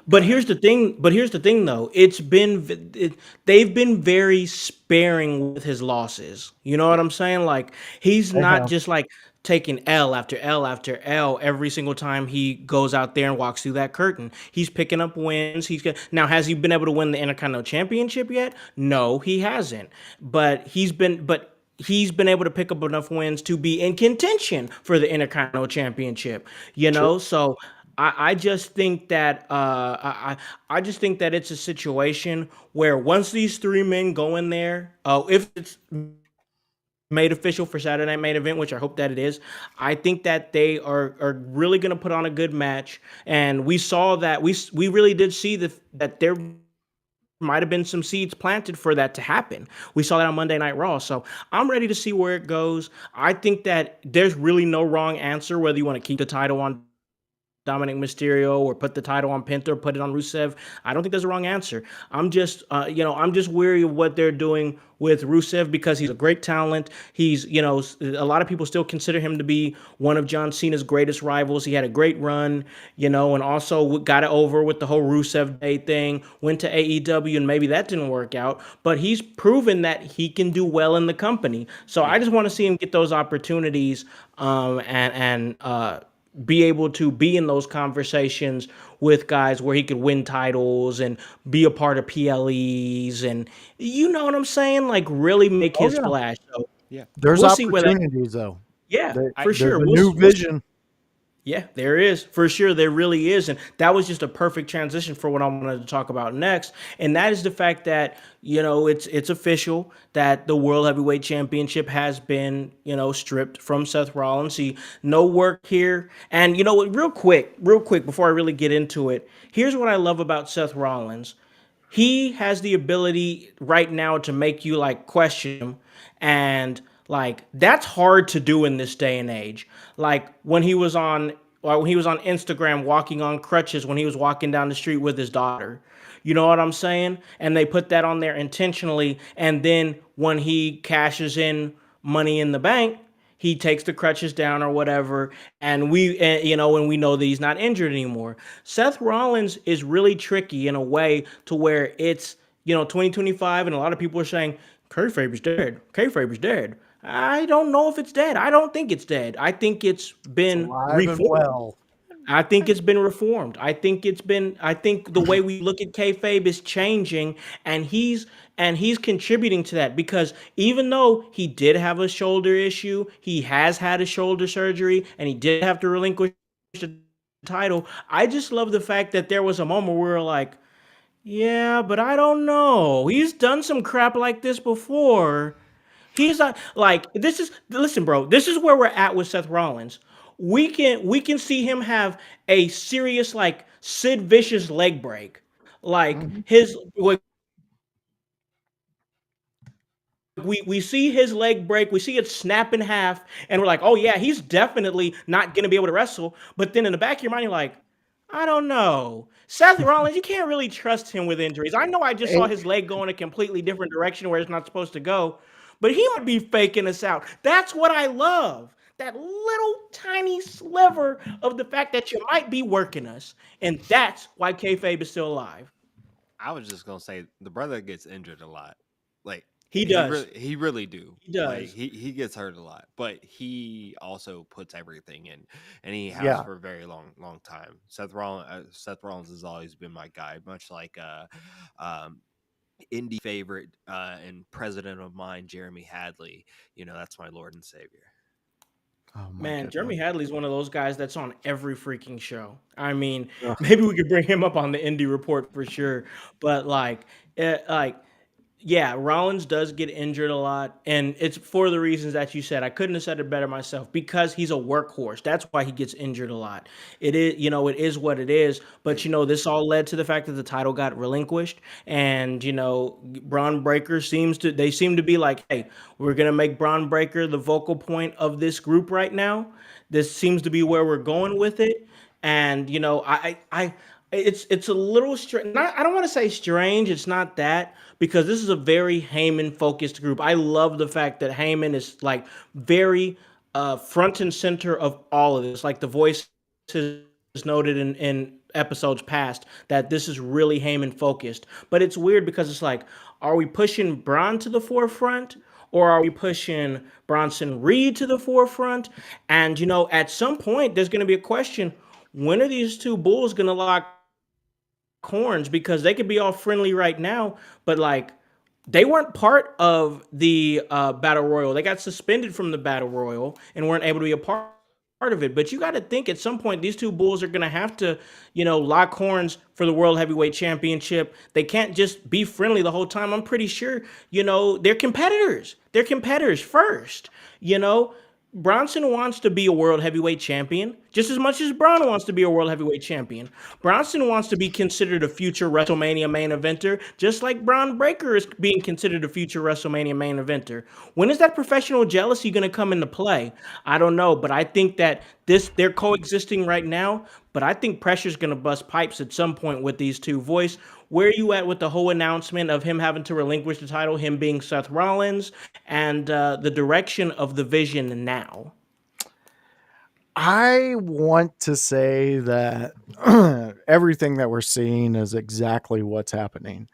But ahead. here's the thing. But here's the thing, though. They've been very sparing with his losses. You know what Yeah. I'm saying? Like he's They not have. just like taking L after L after L every single time he goes out there and walks through that curtain. He's picking up wins. Now has he been able to win the Intercontinental Championship yet? No, he hasn't. But he's been able to pick up enough wins to be in contention for the Intercontinental Championship. True. So I just think that I just think that it's a situation where once these three men go in there, if it's made official for Saturday Night Main Event, which I hope that it is, I think that they are really going to put on a good match. And we saw that we really did see that there might have been some seeds planted for that to happen. We saw that on Monday Night Raw. So I'm ready to see where it goes. I think that there's really no wrong answer whether you want to keep the title on Dominic Mysterio or put the title on Penta or put it on Rusev. I don't think there's a wrong answer. I'm just weary of what they're doing with Rusev because he's a great talent. A lot of people still consider him to be one of John Cena's greatest rivals. He had a great run, and also got it over with the whole Rusev Day thing, went to AEW and maybe that didn't work out, but he's proven that he can do well in the company. So I Yeah. just want to see him get those opportunities, and be able to be in those conversations with guys where he could win titles and be a part of PLEs and you know what I'm saying? Like really make Oh his yeah. splash. So Yeah. There's we'll see where that. opportunities though. Yeah, for There's sure. a We'll new we'll vision. yeah, there is. For sure, there really is. And that was just a perfect transition for what I wanted to talk about next. And that is the fact that, it's official that the World Heavyweight Championship has been, stripped from Seth Rollins. No work here. And you know what, real quick, before I really get into it, here's what I love about Seth Rollins. he has the ability right now to make you like question him, and like that's hard to do in this day and age. Like when he was on or when he was on Instagram walking on crutches when he was walking down the street with his daughter. You know what I'm saying? And they put that on there intentionally, and then when he cashes in money in the bank, he takes the crutches down or whatever, and and we know that he's not injured anymore. Seth Rollins is really tricky in a way to where it's 2025, and a lot of people are saying kayfabe is dead. Kayfabe is dead. I don't know if it's dead. I don't think it's dead. I think it's It's been alive and reformed. well. I think it's been reformed. I think the way we look at kayfabe is changing, and he's contributing to that because even though he did have a shoulder issue, he has had a shoulder surgery, and he did have to relinquish the title. I just love the fact that there was a moment where we're like, yeah, but I don't know. He's done some crap like this before. He's not like this is listen, bro. This is where we're at with Seth Rollins. We can see him have a serious like Sid Vicious leg break. Like Mhm. his we see his leg break, we see it snap in half, and we're like, oh yeah, he's definitely not gonna be able to wrestle. But then in the back of your mind, you're like, I don't know. Seth Rollins, you can't really trust him with injuries. I know I just saw It- his leg go in a completely different direction where it's not supposed to go, but he might be faking us out. That's what I love. That little tiny sliver of the fact that you might be working us. And that's why kayfabe is still alive. I was just gonna say the brother gets injured a lot. Like He does. he really do. He Like does. he gets hurt a lot, but he also puts everything in, and he has yeah. for a very long time. Seth Rollins has always been my guy, much like um, indie favorite and president of mine, Jeremy Hadley. That's my Lord and Savior. Oh my Man, goodness. Jeremy Hadley's one of those guys that's on every freaking show. I mean, Ugh. maybe we could bring him up on the indie report for sure. But like, yeah, Rollins does get injured a lot, and it's for the reasons that you said. I couldn't have said it better myself because he's a workhorse. That's why he gets injured a lot. It is what it is. But this all led to the fact that the title got relinquished, and Braun Breaker seem to be like, hey, we're gonna make Braun Breaker the vocal point of this group right now. This seems to be where we're going with it, and it's a little strange. I don't want to say strange. It's not that because this is a very Heyman focused group. I love the fact that Heyman is like very front and center of all of this. Like the voice has noted in episodes past that this is really Heyman focused. But it's weird because it's like, are we pushing Braun to the forefront? Or are we pushing Bronson Reed to the forefront? And at some point, there's going to be a question: when are these two bulls going to lock horns? Because they could be all friendly right now, but like they weren't part of the battle royal. They got suspended from the battle royal and weren't able to be a part of it. But you got to think at some point these two bulls are going to have to, lock horns for the world heavyweight championship. They can't just be friendly the whole time. I'm pretty sure, they're competitors. They're competitors first. You know, Bronson wants to be a world heavyweight champion just as much as Braun wants to be a world heavyweight champion. Bronson wants to be considered a future WrestleMania main eventer, just like Braun Breaker is being considered a future WrestleMania main eventer. When is that professional jealousy going to come into play? I don't know, but I think that they're coexisting right now. But I think pressure's going to bust pipes at some point with these two. Voice, where are you at with the whole announcement of him having to relinquish the title, him being Seth Rollins, and the direction of the vision now? I want to say that everything that we're seeing is exactly what's happening,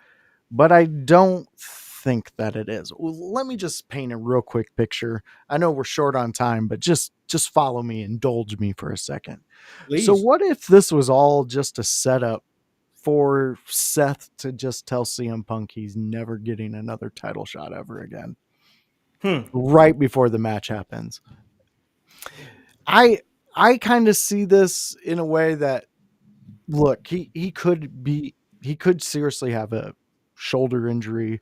but I don't think that it is. Let me just paint a real quick picture. I know we're short on time, but just follow me, indulge me for a second. So Please. what if this was all just a setup for Seth to just tell CM Punk he's never getting another title shot ever again Hmm. right before the match happens? I I kind of see this in a way that, look, he could seriously have a shoulder injury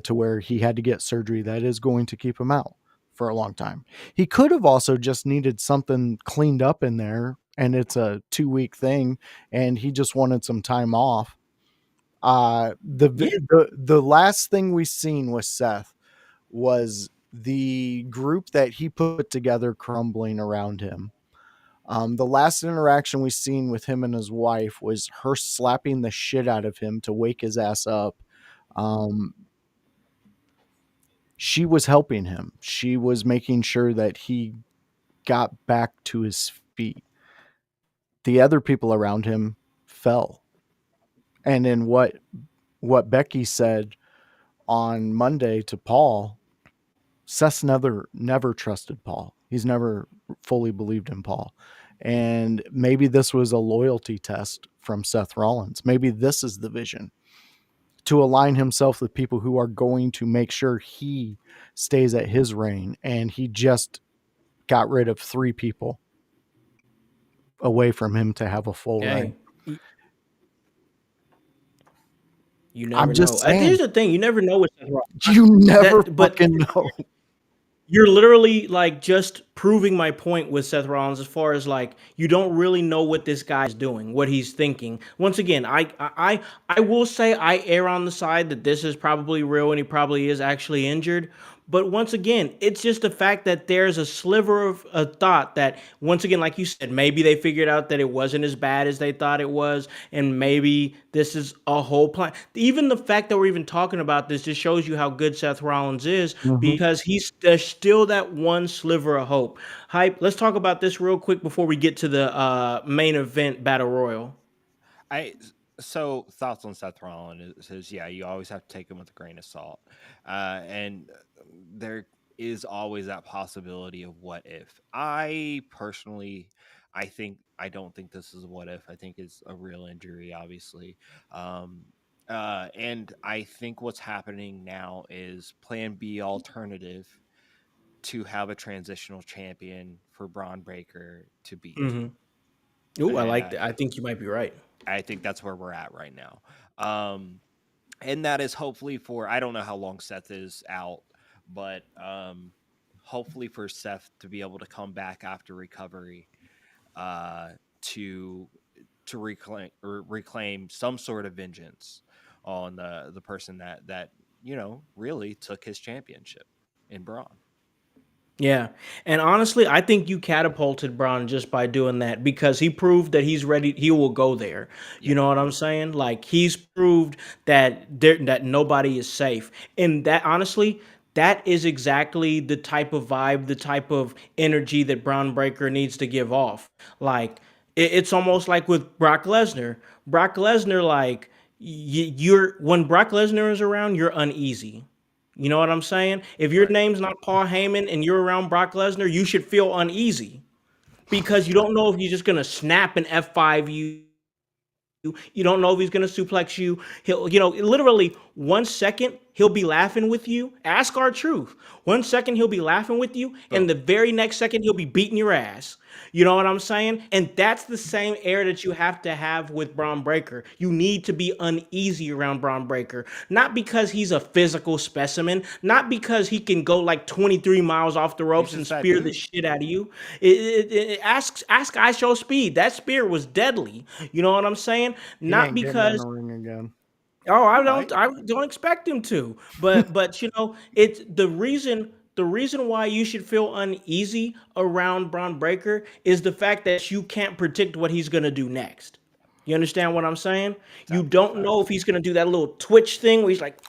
to where he had to get surgery that is going to keep him out for a long time. He could have also just needed something cleaned up in there, and it's a 2-week thing, and he just wanted some time off. Yeah. The last thing we seen with Seth was the group that he put together crumbling around him. The last interaction we seen with him and his wife was her slapping the shit out of him to wake his ass up. Um, she was helping him. She was making sure that he got back to his feet. The other people around him fell. And in what Becky said on Monday to Paul, Seth's never trusted Paul. He's never fully believed in Paul. And maybe this was a loyalty test from Seth Rollins. Maybe this is the vision to align himself with people who are going to make sure he stays at his reign. And he just got rid of 3 people away from him to have a full reign. Hey, you I'm never know. just Here's saying, the thing: you never know with Seth Rollins. you never But fucking know. you're literally like just proving my point with Seth Rollins as far as like you don't really know what this guy is doing, what he's thinking. Once again, I will say I err on the side that this is probably real and he probably is actually injured. But once again, it's just the fact that there's a sliver of a thought that, once again, like you said, maybe they figured out that it wasn't as bad as they thought it was, and maybe this is a whole plan. Even the fact that we're even talking about this just shows you how good Seth Rollins is, Mhm. because there's still that one sliver of hope. Hype. Let's talk about this real quick before we get to the main event battle royal. I so thoughts on Seth Rollins is yeah, you always have to take him with a grain of salt, and there is always that possibility of what if. I personally, I don't think this is a what if. I think it's a real injury, obviously, um, and I think what's happening now is Plan B alternative to have a transitional champion for Braun Breaker to beat. Mm-hmm. Ooh, I And like that. I think you might be right. I think that's where we're at right now. Um, and that is hopefully for, I don't know how long Seth is out, but hopefully for Seth to be able to come back after recovery, uh, to reclaim some sort of vengeance on the person that really took his championship in Braun. Yeah. And honestly, I think you catapulted Braun just by doing that, because he proved that he's ready. He will go there. You Yeah, know what I'm saying? Like, he's proved that nobody is safe. And that, honestly, that is exactly the type of vibe, the type of energy that Braun Breaker needs to give off. Like, it's almost like with Brock Lesnar. Brock Lesnar, like, you're when Brock Lesnar is around, you're uneasy. You know what I'm saying? If your right. name's not Paul Heyman and you're around Brock Lesnar, you should feel uneasy, because you don't know if he's just gonna snap an F5 you. You don't know if he's going to suplex you. He'll, literally 1 second he'll be laughing with you. Ask our truth. 1 second he'll be laughing with you, and Boom. the very next second he'll be beating your ass. You know what I'm saying? And that's the same air that you have to have with Braun Breaker. You need to be uneasy around Braun Breaker, not because he's a physical specimen, not because he can go like 23 miles off the He's ropes and just that spear the dude. shit out of you. Ask I Show Speed. That spear was deadly. You know what I'm saying? He Not ain't getting in because the ring again. oh, He might. I don't expect him to. But it's the reason why you should feel uneasy around Braun Breaker is the fact that you can't predict what he's gonna do next. You understand what I'm saying? It's You absolute don't know if facts. he's gonna do that little twitch thing where he's like,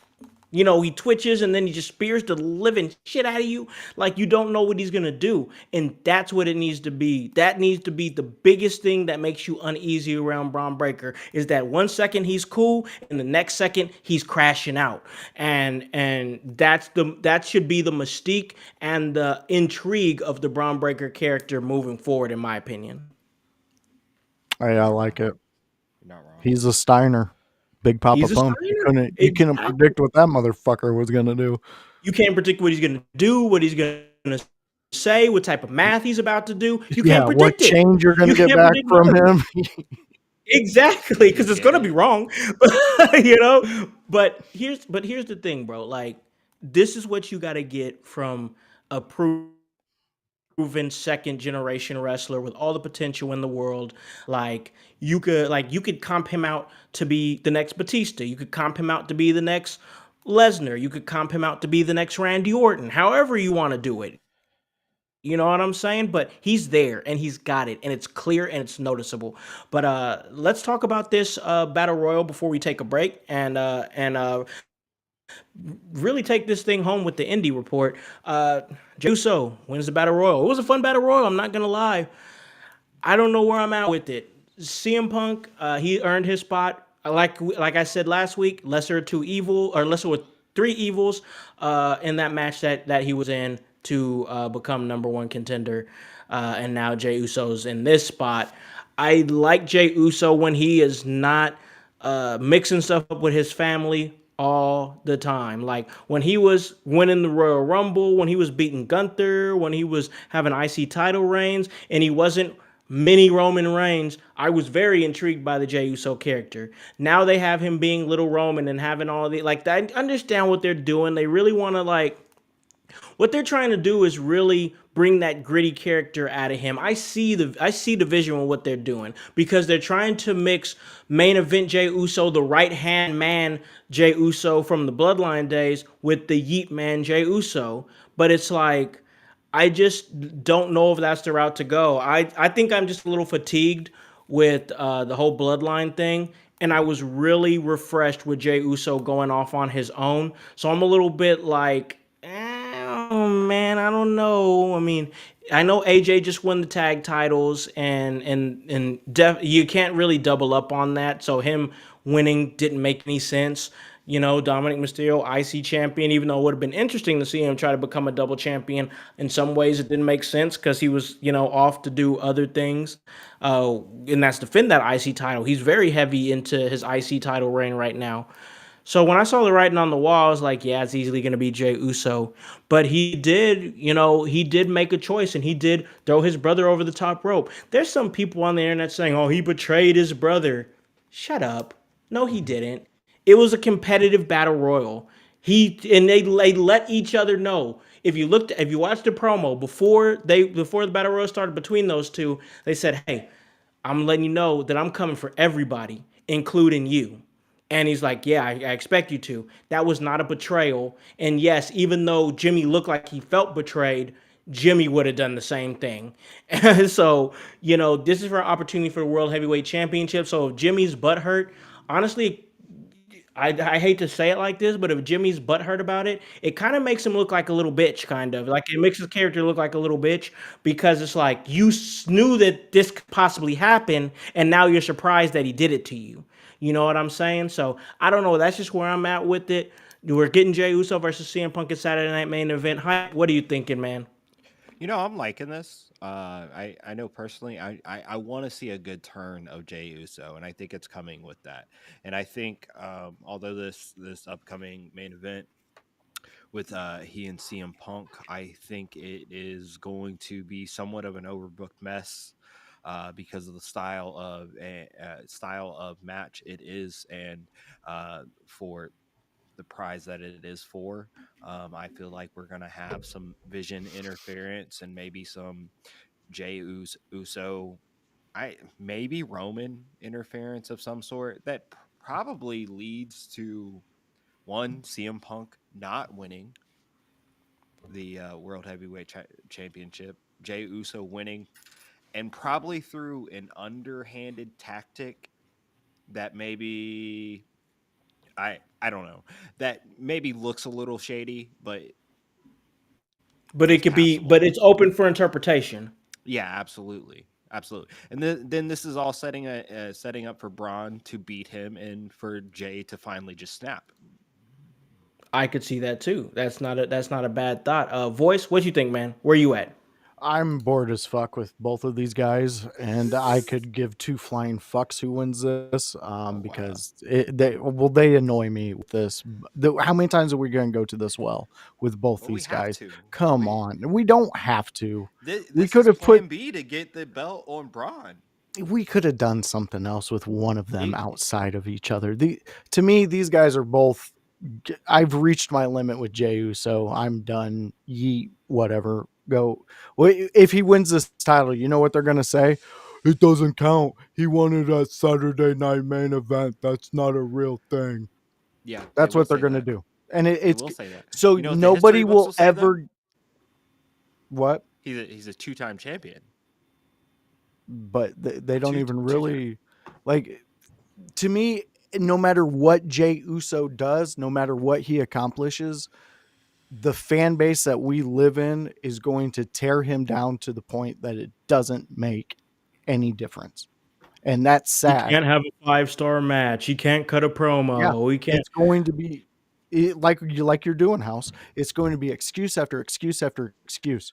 he twitches and then he just spears the living shit out of you. Like, you don't know what he's gonna do, and that's what it needs to be. That needs to be the biggest thing that makes you uneasy around Braun Breaker, is that 1 second he's cool and the next second he's crashing out, and that should be the mystique and the intrigue of the Braun Breaker character moving forward, in my opinion. Hey, You're I not like wrong. it. You're not wrong. He's a Steiner. Big Papa He's a Pump. Steiner. You couldn't Exactly. predict what that motherfucker was gonna do. You can't predict what he's going to do, what he's going to say, what type of math he's about to do. You Yeah, can't what predict it. change you're You gonna get can't back predict none from of it. him. Exactly, You because it's get going to be it. wrong. But here's the thing, bro. Like, this is what you got to get from a proven proven second generation wrestler with all the potential in the world. Like you could comp him out to be the next Batista. You could comp him out to be the next Lesnar. You could comp him out to be the next Randy Orton. However you want to do it. You know what I'm saying? But he's there and he's got it and it's clear and it's noticeable. But let's talk about this battle royal before we take a break and really take this thing home with the indie report. Jey Uso wins the battle royal. It was a fun battle royal. I'm not gonna lie. I don't know where I'm at with it. CM Punk, he earned his spot. Like I said last week, lesser of two evil or lesser with three evils in that match that he was in to become number one contender. And now Jey Uso's in this spot. I like Jey Uso when he is not mixing stuff up with his family all the time. Like when he was winning the Royal Rumble, when he was beating Gunther, when he was having IC title reigns, and he wasn't mini Roman Reigns, I was very intrigued by the Jey Uso character. Now they have him being little Roman and having all the like. I understand what they're doing. They really want to like what they're trying to do is really bring that gritty character out of him. I see the vision of what they're doing because they're trying to mix main event Jey Uso, the right hand man Jey Uso from the Bloodline days, with the Yeet man Jey Uso. But it's like I just don't know if that's the route to go. I think I'm just a little fatigued with the whole Bloodline thing. And I was really refreshed with Jey Uso going off on his own. So I'm a little bit like, oh man, I don't know. I mean, I know AJ just won the tag titles, and you can't really double up on that. So him winning didn't make any sense. You know, Dominic Mysterio, IC champion, even though it would have been interesting to see him try to become a double champion. In some ways, it didn't make sense because he was, off to do other things. And that's defend that IC title. He's very heavy into his IC title reign right now. So when I saw the writing on the wall, I was like, yeah, it's easily going to be Jey Uso. But he did make a choice and he did throw his brother over the top rope. There's some people on the internet saying, oh, he betrayed his brother. Shut up. No, he didn't. It was a competitive battle royal. They let each other know. If you watched the promo before the battle royal started between those two, they said, hey, I'm letting you know that I'm coming for everybody, including you. And he's like, yeah, I expect you to. That was not a betrayal. And yes, even though Jimmy looked like he felt betrayed, Jimmy would have done the same thing. So, this is for an opportunity for the World Heavyweight Championship. So if Jimmy's butt hurt, honestly, I hate to say it like this, but if Jimmy's butthurt about it, it kind of makes him look like a little bitch, kind of. Like it makes his character look like a little bitch because it's like you knew that this could possibly happen, and now you're surprised that he did it to you. You know what I'm saying? So I don't know. That's just where I'm at with it. We're getting Jey Uso versus CM Punk at Saturday Night Main Event. What are you thinking, man? I'm liking this. I know personally, I want to see a good turn of Jey Uso, and I think it's coming with that. And I think although this upcoming main event with he and CM Punk, I think it is going to be somewhat of an overbooked mess because of the style of match it is, and for the prize that it is for. I feel like we're going to have some vision interference and maybe some Uso, maybe Roman interference of some sort that probably leads to one CM Punk not winning the World Heavyweight Championship, Jey Uso winning, and probably through an underhanded tactic that maybe I don't know, that maybe looks a little shady, but But it it's could be, passable. but it's open for interpretation. Yeah, absolutely, absolutely. And then this is all setting up for Braun to beat him and for Jay to finally just snap. I could see that too. That's not a bad thought. Voice, what you think, man? Where you at? I'm bored as fuck with both of these guys, and I could give two flying fucks who wins this. Oh wow. Because they annoy me with this. How many times are we going to go to this well with both Well, we these have guys? to. Come We on, we don't have to. We this could is have put Plan B to get the belt on Braun. we could have done something else with one of them It, outside of each other. To me, these guys are both. I've reached my limit with Jey Uso. I'm done. Yeet, whatever. Go. Well, if he wins this title, you know what they're gonna say? It doesn't count. He won it at Saturday Night Main Event. That's not a real thing. Yeah, they That's will what they're say gonna that. do, and They it's will say that. so You know what the history nobody books will will say though? ever what. He's a two-time champion. But they don't Two even two time. really like. To me, no matter what Jey Uso does, no matter what he accomplishes, the fan base that we live in is going to tear him down to the point that it doesn't make any difference. And that's He sad. can't have a 5-star match. He can't cut a Yeah. promo. He can't. It's going to be like you're doing, House. It's going to be excuse after excuse after excuse.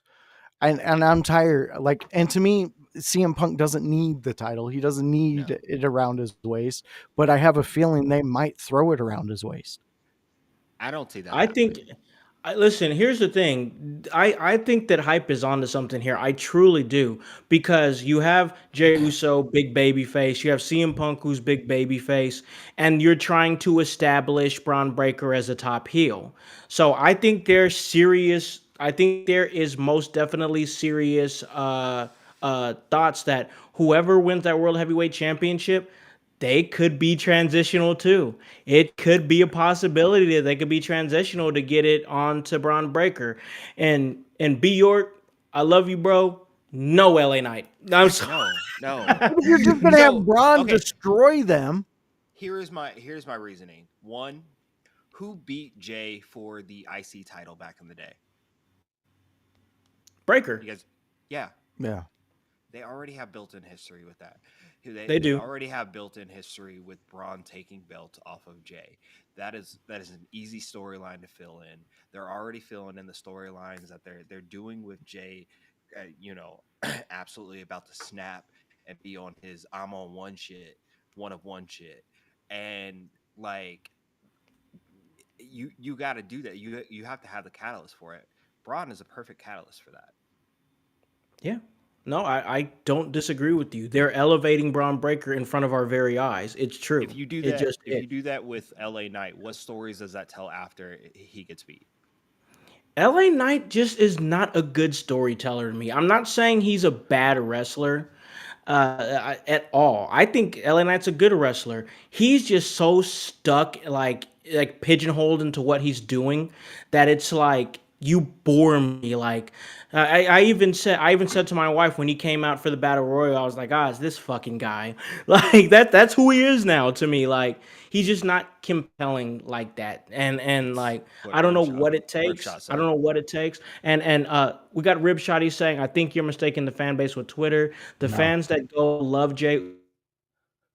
And I'm tired. Like, and to me, CM Punk doesn't need the title. He doesn't need No, it around his waist. But I have a feeling they might throw it around his waist. I don't see that I think happening. listen, here's the thing. I think that hype is onto something here. I truly do. Because you have Jey Uso, big baby face, you have CM Punk who's big baby face, and you're trying to establish Braun Breaker as a top heel. So I think there's serious I think there is most definitely serious thoughts that whoever wins that World Heavyweight Championship, they could be transitional too. It could be a possibility that they could be transitional to get it on to Braun Breaker. And B York, I love you, bro. No LA Knight. I'm sorry. No. But if you're just gonna have So Braun okay, destroy them, here's my reasoning. One, who beat Jay for the IC title back in the day? Breaker. You guys, yeah, yeah, they already have built-in history with that. They They do. already have built-in history with Braun taking belt off of Jay. That is an easy storyline to fill in. They're already filling in the storylines that they're doing with Jay. Absolutely about to snap and be on his I'm on one shit, one of one shit, and like you got to do that. You have to have the catalyst for it. Braun is a perfect catalyst for that. Yeah. No, I don't disagree with you. They're elevating Braun Breaker in front of our very eyes. It's true. It just If is. you do that with LA Knight, what stories does that tell after he gets beat? LA Knight just is not a good storyteller to me. I'm not saying he's a bad wrestler at all. I think LA Knight's a good wrestler. He's just so stuck, like pigeonholed into what he's doing, that it's like you bore me. Like I even said to my wife when he came out for the battle royal, I was like, ah, it's this fucking guy. Like that's who he is now to me. Like he's just not compelling like that. And like I don't know what it Rip takes. shot, I don't sir. know what it takes. And we got Rib Shotty saying, I think you're mistaking the fan base with Twitter. The no. fans that go love Jay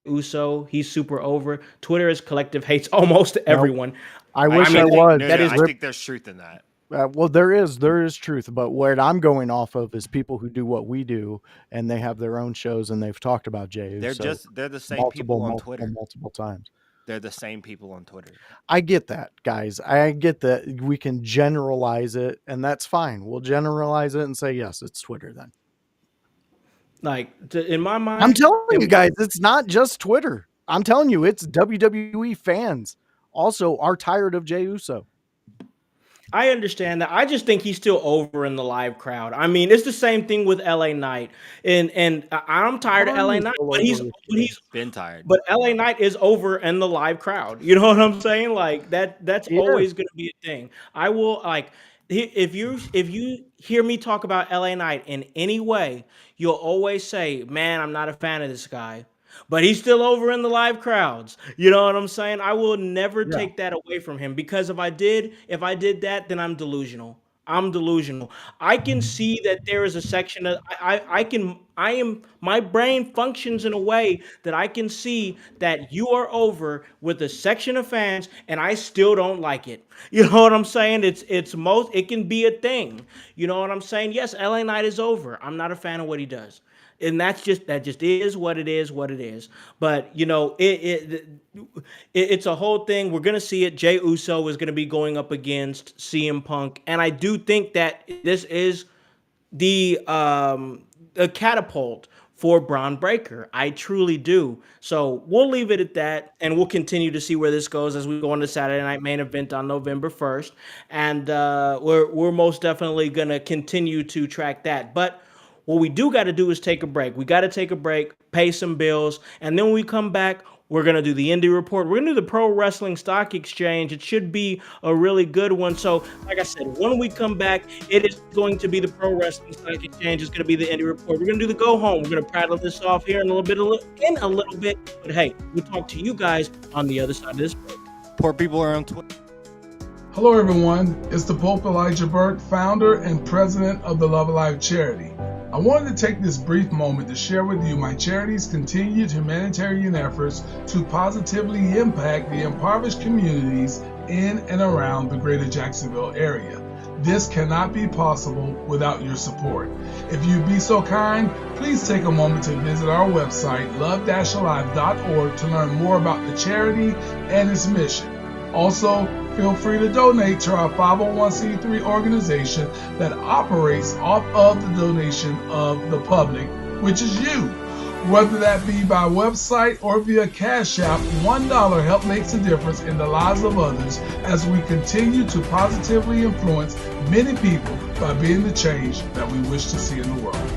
Uso, he's super over. Twitter is collective hates almost Nope. everyone. I I, wish I I mean, think was. no, that no. is I think there's truth in that. Well, there is truth, but what I'm going off of is people who do what we do, and they have their own shows, and they've talked about Jey Uso They're the same multiple, people on multiple, Twitter. multiple times. They're the same people on Twitter. I get that, guys. I get that we can generalize it, and that's fine. We'll generalize it and say yes, it's Twitter. Then in my I'm mind, telling you guys, it's not just Twitter. I'm telling you, it's WWE fans also are tired of Jey Uso. I understand that. I just think he's still over in the live crowd. I mean, it's the same thing with LA Knight, and I'm tired of Braun LA is Knight, all but over with you. Been tired. but LA Knight is over in the live crowd. You know what I'm saying? Like that's He is. always going to be a thing. I will like if you hear me talk about LA Knight in any way, you'll always say, "Man, I'm not a fan of this guy." But he's still over in the live crowds. You know what I'm saying? I will never Yeah. take that away from him because if I did that, then I'm delusional. I'm delusional. I can see that there is a section of I am my brain functions in a way that I can see that you are over with a section of fans and I still don't like it. You know what I'm saying? It can be a thing. You know what I'm saying? Yes, LA Knight is over. I'm not a fan of what he does. And that just is what it is, what it is. But you know, it's a whole thing. We're gonna see it. Jey Uso is gonna be going up against CM Punk, and I do think that this is the catapult for Braun Breaker. I truly do. So we'll leave it at that, and we'll continue to see where this goes as we go on to Saturday Night Main Event on November 1st. And we're most definitely gonna continue to track that. But what we do got to do is take a break. We got to take a break, pay some bills, and then when we come back, we're going to do the indie report. We're going to do the Pro Wrestling Stock Exchange. It should be a really good one. So, like I said, when we come back, it is going to be the Pro Wrestling Stock Exchange. It's going to be the indie report. We're going to do the go home. We're going to prattle this off here in a little bit. But hey, we'll talk to you guys on the other side of this break. Poor people are on Twitter. Hello, everyone. It's the Pope Elijah Burke, founder and president of the Love Alive charity. I wanted to take this brief moment to share with you my charity's continued humanitarian efforts to positively impact the impoverished communities in and around the greater Jacksonville area. This cannot be possible without your support. If you'd be so kind, please take a moment to visit our website, love-alive.org, to learn more about the charity and its mission. Also, feel free to donate to our 501c3 organization that operates off of the donation of the public, which is you. Whether that be by website or via Cash App, $1 help makes a difference in the lives of others as we continue to positively influence many people by being the change that we wish to see in the world.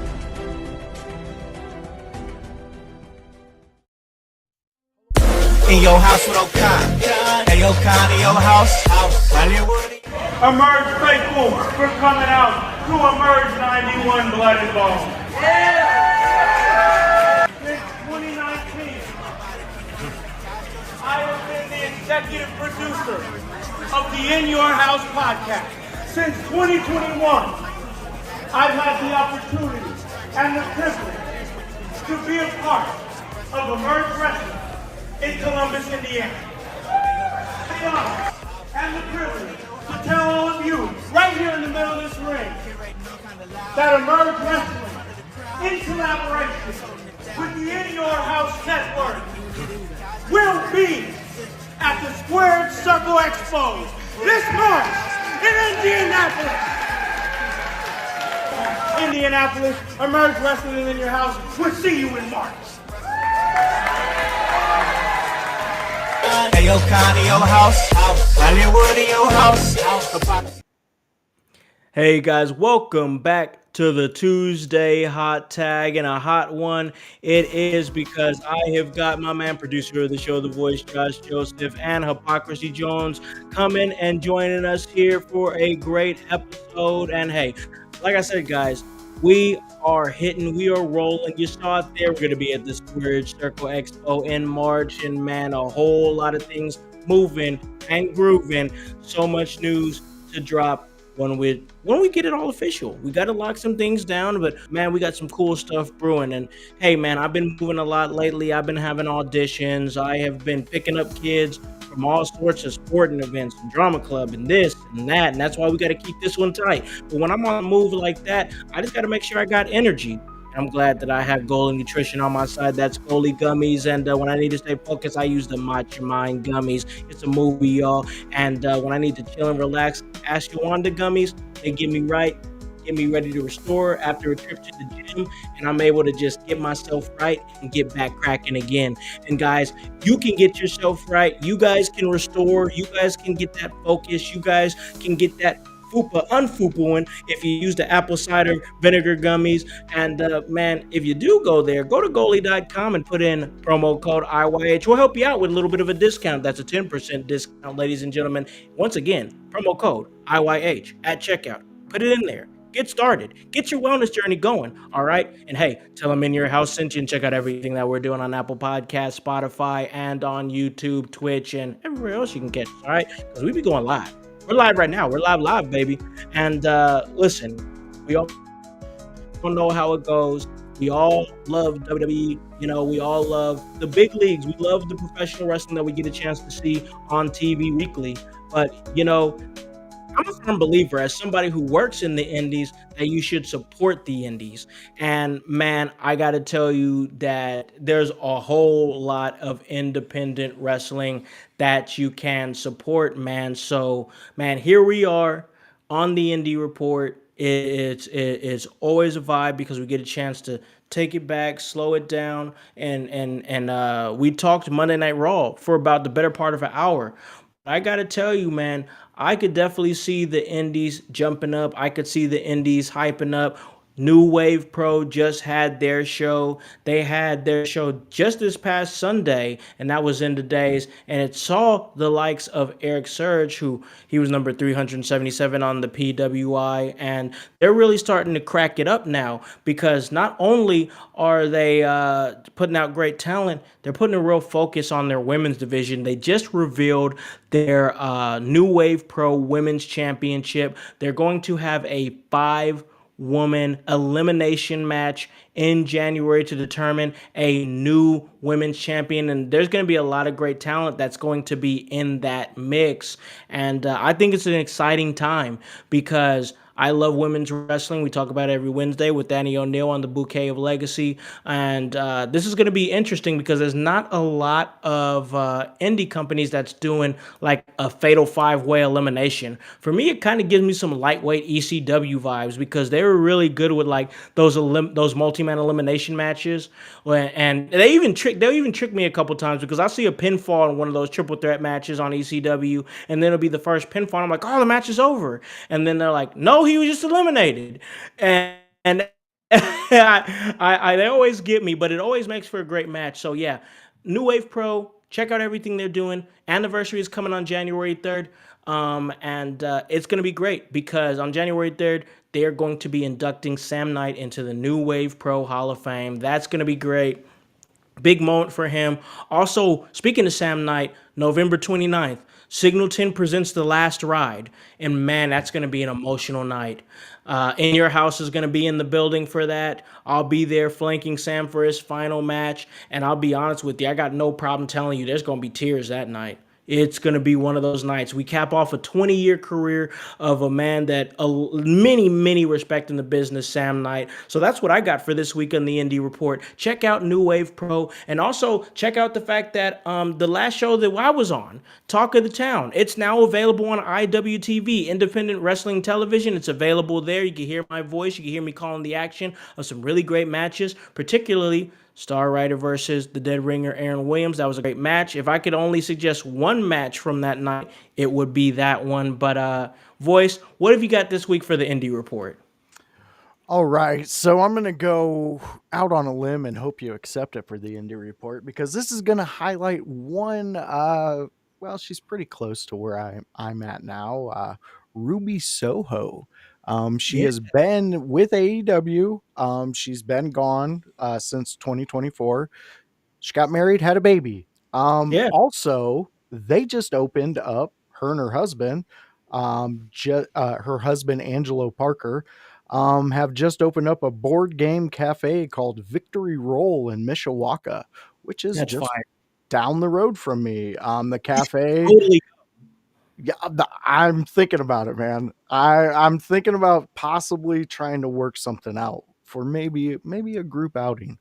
In your house with O'Con. Hey, O'Con, in your house. Hollywood. Emerge faithful for coming out to Emerge 91 Blood and Bone. Since 2019, I have been the executive producer of the In Your House podcast. Since 2021, I've had the opportunity and the privilege to be a part of Emerge Wrestling in Columbus, Indiana. The honor and the privilege to tell all of you, right here in the middle of this ring, that Emerge Wrestling, in collaboration with the In Your House Network, will be at the Squared Circle Expo this March in Indianapolis. Emerge Wrestling in your house. We'll see you in March. Hey, O'Con, in your house. Hollywood, in your house. Hey guys, welcome back to the Tuesday hot tag, and a hot one it is because I have got my man, producer of the show, The Voice, Josh Joseph, and Hypocrisy Jones coming and joining us here for a great episode. And hey, like I said, guys, we are rolling. You saw it there. We're going to be at the Squared Circle Expo in March, and man, a whole lot of things moving and grooving. So much news to drop when we get it all official. We got to lock some things down, but man, we got some cool stuff brewing. And hey, man, I've been moving a lot lately. I've been having auditions. I have been picking up kids from all sorts of sporting events and drama club and this and that. And that's why we got to keep this one tight. But when I'm on a move like that, I just got to make sure I got energy. I'm glad that I have Goalie Nutrition on my side. That's Goalie Gummies. And when I need to stay focused, I use the Matcha Mind Gummies. It's a movie, y'all. And when I need to chill and relax, Ashwagandha Gummies, they get me right, get me ready to restore after a trip to the gym. And I'm able to just get myself right and get back cracking again. And guys, you can get yourself right. You guys can restore. You guys can get that focus. You guys can get that unfupaing if you use the apple cider vinegar gummies. And man, if you do go there, go to goalie.com and put in promo code IYH. We'll help you out with a little bit of a discount. That's a 10% discount, ladies and gentlemen. Once again, promo code IYH at checkout. Put it in there. Get started. Get your wellness journey going. All right. And hey, tell them In Your House sent you, and check out everything that we're doing on Apple Podcasts, Spotify, and on YouTube, Twitch, and everywhere else you can catch us. All right. Because we be going live. We're live right now. We're live, baby. And listen, we all know how it goes. We all love WWE. You know, we all love the big leagues. We love the professional wrestling that we get a chance to see on TV weekly. But, you know, I'm a firm believer, as somebody who works in the indies, that you should support the indies. And man, I got to tell you that there's a whole lot of independent wrestling that you can support, man. So, man, here we are on the Indie Report. It's always a vibe because we get a chance to take it back, slow it down, and we talked Monday Night Raw for about the better part of an hour. I gotta tell you, man, I could definitely see the indies jumping up. I could see the indies hyping up. New Wave Pro just had their show. They had their show just this past Sunday, and that was in the days. And it saw the likes of Eric Surge, who he was number 377 on the PWI, and they're really starting to crack it up now because not only are they putting out great talent, they're putting a real focus on their women's division. They just revealed their New Wave Pro Women's Championship. They're going to have a five-woman elimination match in January to determine a new women's champion. And there's going to be a lot of great talent that's going to be in that mix. And I think it's an exciting time because I love women's wrestling. We talk about it every Wednesday with Danny O'Neill on the Bouquet of Legacy. And this is going to be interesting because there's not a lot of indie companies that's doing like a fatal five-way elimination. For me, it kind of gives me some lightweight ECW vibes because they were really good with like those multi-man elimination matches. And they'll even trick me a couple times because I'll see a pinfall in one of those triple threat matches on ECW, and then it'll be the first pinfall. And I'm like, oh, the match is over. And then they're like, no, he was just eliminated. And they always get me, but it always makes for a great match. So yeah, New Wave Pro, check out everything they're doing. Anniversary is coming on January 3rd. And it's going to be great because on January 3rd, they are going to be inducting Sam Knight into the New Wave Pro Hall of Fame. That's going to be great. Big moment for him. Also, speaking of Sam Knight, November 29th, Signalton presents The Last Ride. And man, that's going to be an emotional night. In Your House is going to be in the building for that. I'll be there flanking Sam for his final match. And I'll be honest with you, I got no problem telling you there's going to be tears that night. It's going to be one of those nights. We cap off a 20-year career of a man that many respect in the business, Sam Knight. So that's what I got for this week on the Indie Report. Check out New Wave Pro, and also check out the fact that the last show that I was on, Talk of the Town, it's now available on IWTV, Independent Wrestling Television. It's available there. You can hear my voice. You can hear me calling the action of some really great matches, particularly Star Rider versus the Dead Ringer Aaron Williams. That was a great match. If I could only suggest one match from that night, it would be that one. But Voice, what have you got this week for the Indie Report? All right, so I'm going to go out on a limb and hope you accept it for the Indie Report because this is going to highlight one. Well, she's pretty close to where I'm at now. Ruby Soho. She has been with AEW. She's been gone since 2024. She got married, had a baby. Yeah. Also, they just opened up, her and her husband, her husband Angelo Parker, have just opened up a board game cafe called Victory Roll in Mishawaka, which is That's just fire. down the road from me. The cafe, Totally. yeah, I'm thinking about it, man. I'm thinking about possibly trying to work something out for maybe a group outing.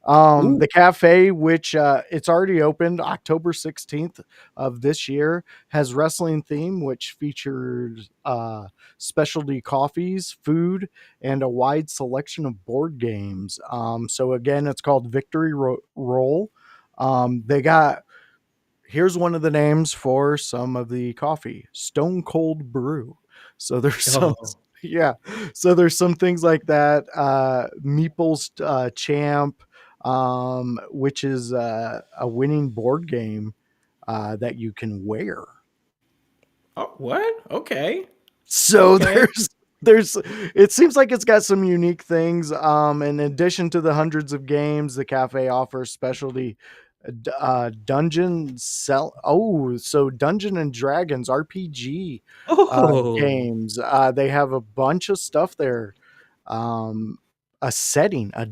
Ooh, The cafe, which it's already opened October 16th of this year, has wrestling theme, which features specialty coffees, food, and a wide selection of board games. So again, it's called Victory Roll. They got Here's one of the names for some of the coffee: Stone Cold Brew. So there's some, oh, yeah. So there's some things like that. Meeple's Champ, which is a winning board game that you can wear. oh, what? Okay, So okay. there's it seems like it's got some unique things. In addition to the hundreds of games, the cafe offers specialty dungeon sell oh so Dungeon and Dragons RPG Oh, games. They have a bunch of stuff there. Um, a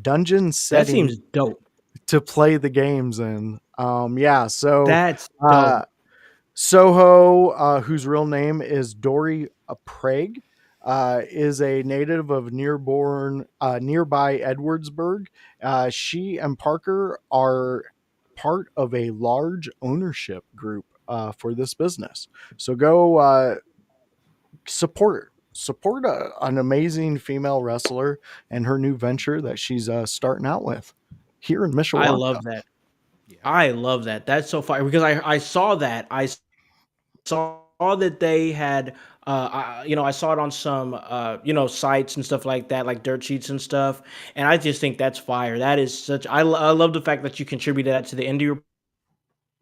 dungeon that seems setting dope. to play the games in. Yeah, so That's uh dope. Soho, whose real name is Dory Prague, is a native of nearby Edwardsburg. She and Parker are part of a large ownership group for this business. So go support support an amazing female wrestler and her new venture that she's starting out with here in I Mishawaka. love that. Yeah. I love that. That's so fire because I saw that. I saw that they had I saw it on some sites and stuff like that, like dirt sheets and stuff, and I just think that's fire. That is such I love the fact that you contributed that to the indie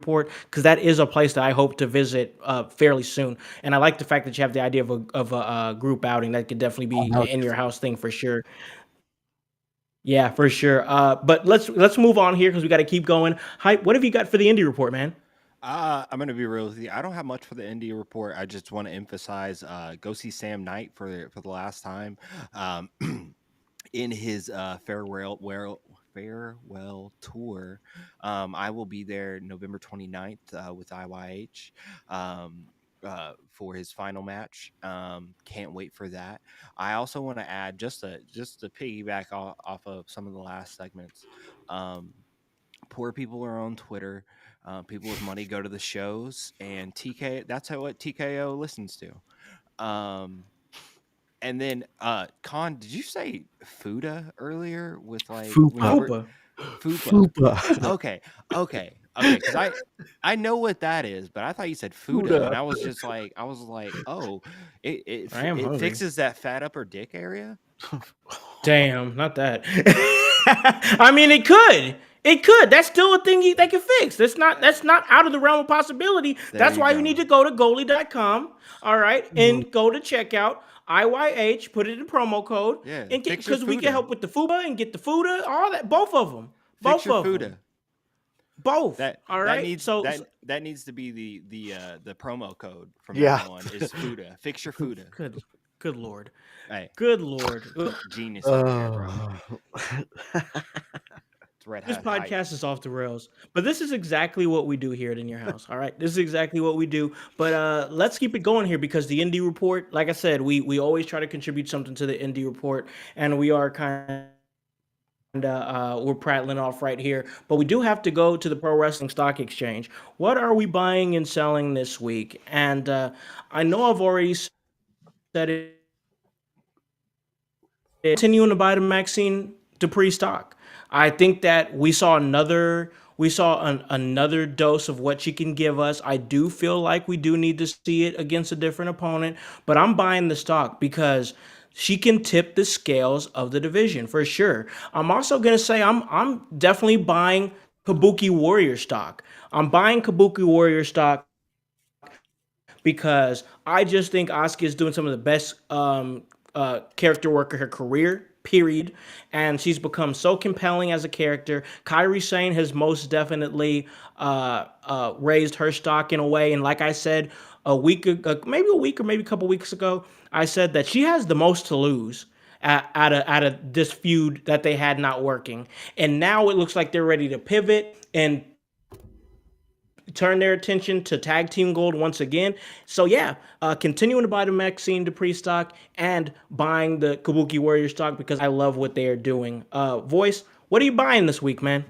report because that is a place that I hope to visit fairly soon. And I like the fact that you have the idea of a group outing. That could definitely Oh, be that would in be your fun. house thing for sure. Yeah, for sure. But let's move on here because we got to keep going. Hype, what have you got for the indie report, man? I'm gonna be real with you. I don't have much for the India report. I just want to emphasize, go see Sam Knight for the last time, um, in his farewell tour. I will be there November 29th with IYH. For his final match. Can't wait for that. I also want to add just to piggyback off of some of the last segments. Um, Poor people are on Twitter. People with money go to the shows, and TK. That's what TKO listens to. And then Con, did you say Fuda earlier with like when you Fupa. were Fupa. Fupa? Fupa. Okay, okay. Because I know what that is, but I thought you said Fuda, and Fuda. I was like, oh, I am it hungry. fixes that fat upper dick area. Damn, not that. I mean, it could. It could. That's still a thing they can fix. That's not out of the realm of possibility. There That's you why you need go. to go to goalie.com, all right, and go to checkout. IYH, put it in promo code, Yeah, and get fix your because we can Fuda. help with the FUBA and get the FUDA, all that, both of them, Fix both your of them, Fuda. both. That All that right. needs So, that that needs to be the promo code from Yeah. now on is Fuda. Fix your Fuda. good, good lord, Hey, good lord. Ugh. genius over here, bro. Uh, It's red This hat hype. podcast is off the rails, but this is exactly what we do here at In Your House. All right, this is exactly what we do. But let's keep it going here because the indie report, like I said, we always try to contribute something to the indie report, and we are kind of we're prattling off right here. But we do have to go to the Pro Wrestling Stock Exchange. What are we buying and selling this week? And I know I've already said it, continuing to buy the Maxine Dupree stock. I think that we saw another dose of what she can give us. I do feel like we do need to see it against a different opponent, but I'm buying the stock because she can tip the scales of the division for sure. I'm also gonna say I'm definitely buying Kabuki Warrior stock. I'm buying Kabuki Warrior stock because I just think Asuka is doing some of the best character work of her career. Period, and she's become so compelling as a character. Kairi Sane has most definitely raised her stock in a way, and like I said maybe a week or maybe a couple weeks ago, I said that she has the most to lose out of this feud that they had not working, and now it looks like they're ready to pivot and turn their attention to tag team gold once again. So yeah, continuing to buy the Maxine Dupree stock and buying the Kabuki Warrior stock because I love what they are doing. Voice, what are you buying this week, man?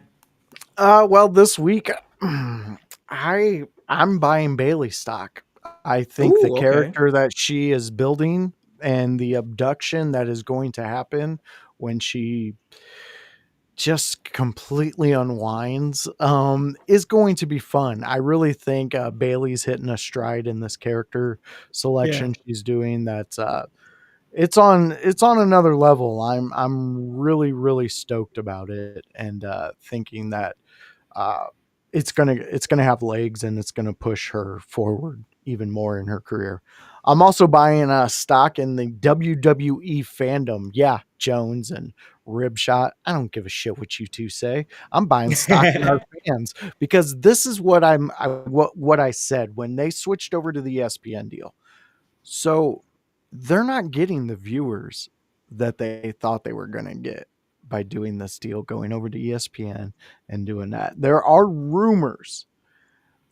well, this week I'm buying Bailey stock. I think the Ooh, okay. character that she is building and the abduction that is going to happen when she just completely unwinds is going to be fun. I really think Bailey's hitting a stride in this character Yeah. selection she's doing. That's it's on another level. I'm really stoked about it and thinking that uh, it's gonna have legs and it's gonna push her forward even more in her career. I'm also buying a stock in the WWE fandom. Yeah, Jones and Ribshot. I don't give a shit what you two say. I'm buying stock in our fans because this is what I said when they switched over to the ESPN deal. So they're not getting the viewers that they thought they were going to get by doing this deal, going over to ESPN and doing that. There are rumors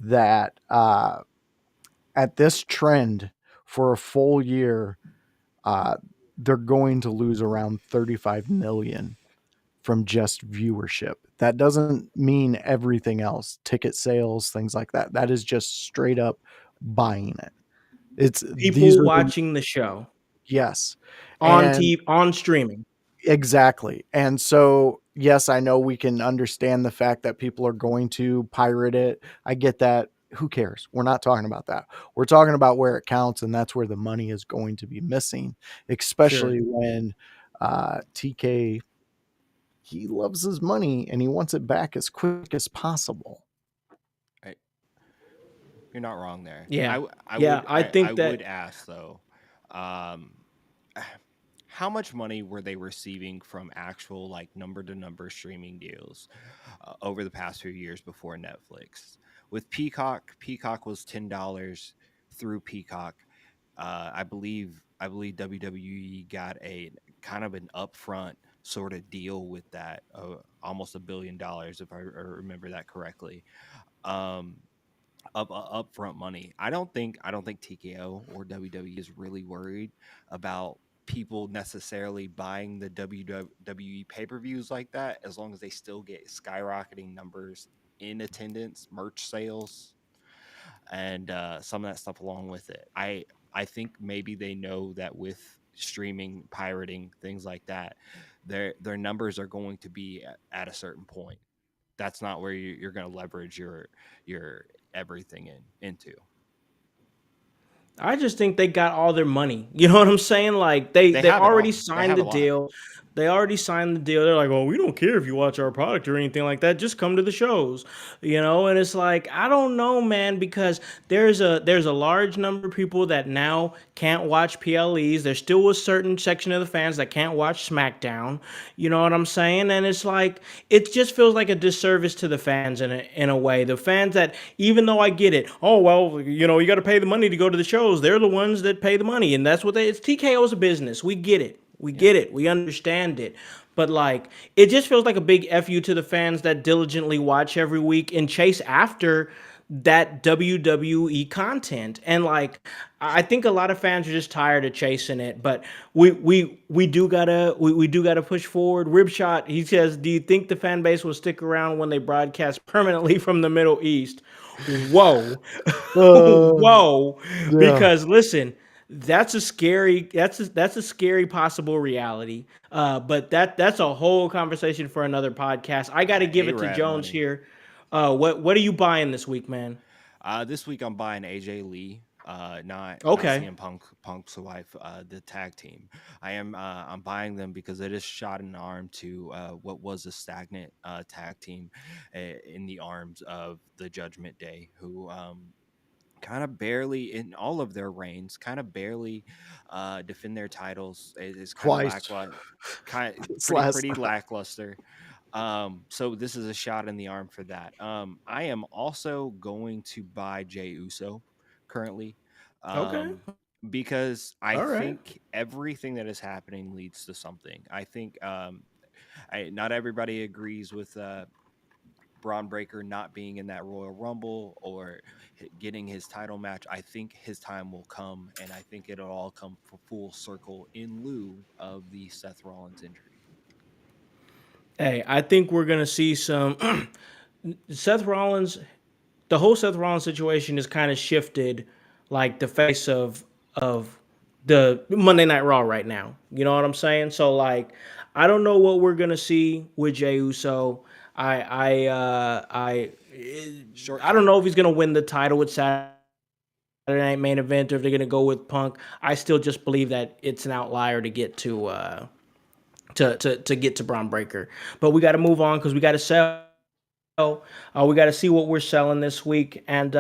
that at this trend for a full year, uh, they're going to lose around 35 million from just viewership. That doesn't mean everything else, ticket sales, things like that. That is just straight up buying it. It's these People are the watching the show. Yes. on And TV, on streaming. exactly. And so, yes, I know we can understand the fact that people are going to pirate it. I get that. Who cares? We're not talking about that. We're talking about where it counts, and that's where the money is going to be missing, especially Sure. when TK, he loves his money and he wants it back as quick as possible. Right. You're not wrong there. Yeah. Yeah, I I think would that ask though, um, how much money were they receiving from actual like number to number streaming deals over the past few years before Netflix? With Peacock, Peacock was $10 through Peacock. I believe WWE got a kind of an upfront sort of deal with that, almost $1 billion if I remember that correctly. Um, upfront money. I don't think TKO or WWE is really worried about people necessarily buying the WWE pay-per-views like that, as long as they still get skyrocketing numbers in attendance, merch sales, and some of that stuff along with it. I think maybe they know that with streaming, pirating, things like that, their numbers are going to be at a certain point. That's not where you're going to leverage your everything into. I just think they got all their money. You know what I'm saying? Like They they have it already all. They signed have the a lot. deal. They already signed the deal. They're like, "Oh, we don't care if you watch our product or anything like that. Just come to the shows." You know, and it's like, I don't know, man, because there's a large number of people that now can't watch PLEs. There's still a certain section of the fans that can't watch SmackDown. You know what I'm saying? And it's like it just feels like a disservice to the fans in a way. The fans that, even though I get it, oh well, you got to pay the money to go to the shows. They're the ones that pay the money, and that's what they. It's TKO's a business. We get it. We Yeah. get it. We understand it. But like, it just feels like a big fu to the fans that diligently watch every week and chase after that WWE content. And like, I think a lot of fans are just tired of chasing it. But we do gotta push forward. Ribshot, he says, "Do you think the fan base will stick around when they broadcast permanently from the Middle East?" Whoa, Uh, whoa! yeah. Because listen, that's a scary possible reality. But that's a whole conversation for another podcast. I got to give it to A-Rab Jones money. here. What are you buying this week, man? This week I'm buying AJ Lee, not Okay. CM Punk's wife, the tag team. I'm buying them because it is shot in the arm to what was a stagnant tag team in the arms of the Judgment Day, who kind of barely in all of their reigns, kind of barely defend their titles. It is kind of Twice. lackluster, kind of This last pretty lackluster. So this is a shot in the arm for that. I am also going to buy Jay Uso currently, Okay. um, because I All right. think everything that is happening leads to something. I think not everybody agrees with Braun Breaker not being in that Royal Rumble or getting his title match. I think his time will come, and I think it'll all come full circle in lieu of the Seth Rollins injury. Hey, I think we're gonna see some Seth Rollins. The whole Seth Rollins situation is kind of shifted, like the face of the Monday Night Raw right now. You know what I'm saying? So like, I don't know what we're gonna see with Jey Uso. I I uh, I Short I don't count. know if he's gonna win the title with Saturday Night Main Event or if they're gonna go with Punk. I still just believe that it's an outlier to get to get to Braun Breaker. But we got to move on because we got to sell. We got to see what we're selling this week. And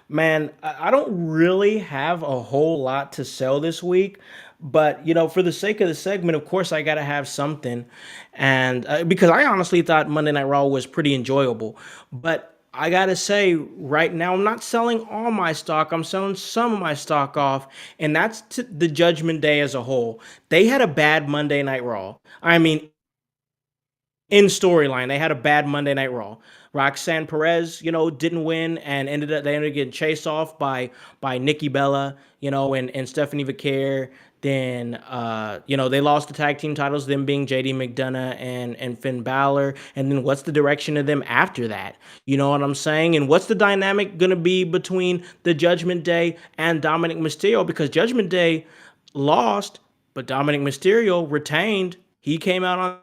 man, I don't really have a whole lot to sell this week. But for the sake of the segment, of course, I got to have something. And because I honestly thought Monday Night Raw was pretty enjoyable. But I gotta say, right now, I'm not selling all my stock. I'm selling some of my stock off, and that's to the Judgment Day as a whole. They had a bad Monday Night Raw. I mean, in storyline, they had a bad Monday Night Raw. Roxanne Perez, didn't win and they ended up getting chased off by Nikki Bella, and Stephanie Vaquer. Then they lost the tag team titles, them being JD McDonough and Finn Balor. And then what's the direction of them after that? You know what I'm saying? And what's the dynamic gonna be between the Judgment Day and Dominic Mysterio? Because Judgment Day lost, but Dominic Mysterio retained. He came out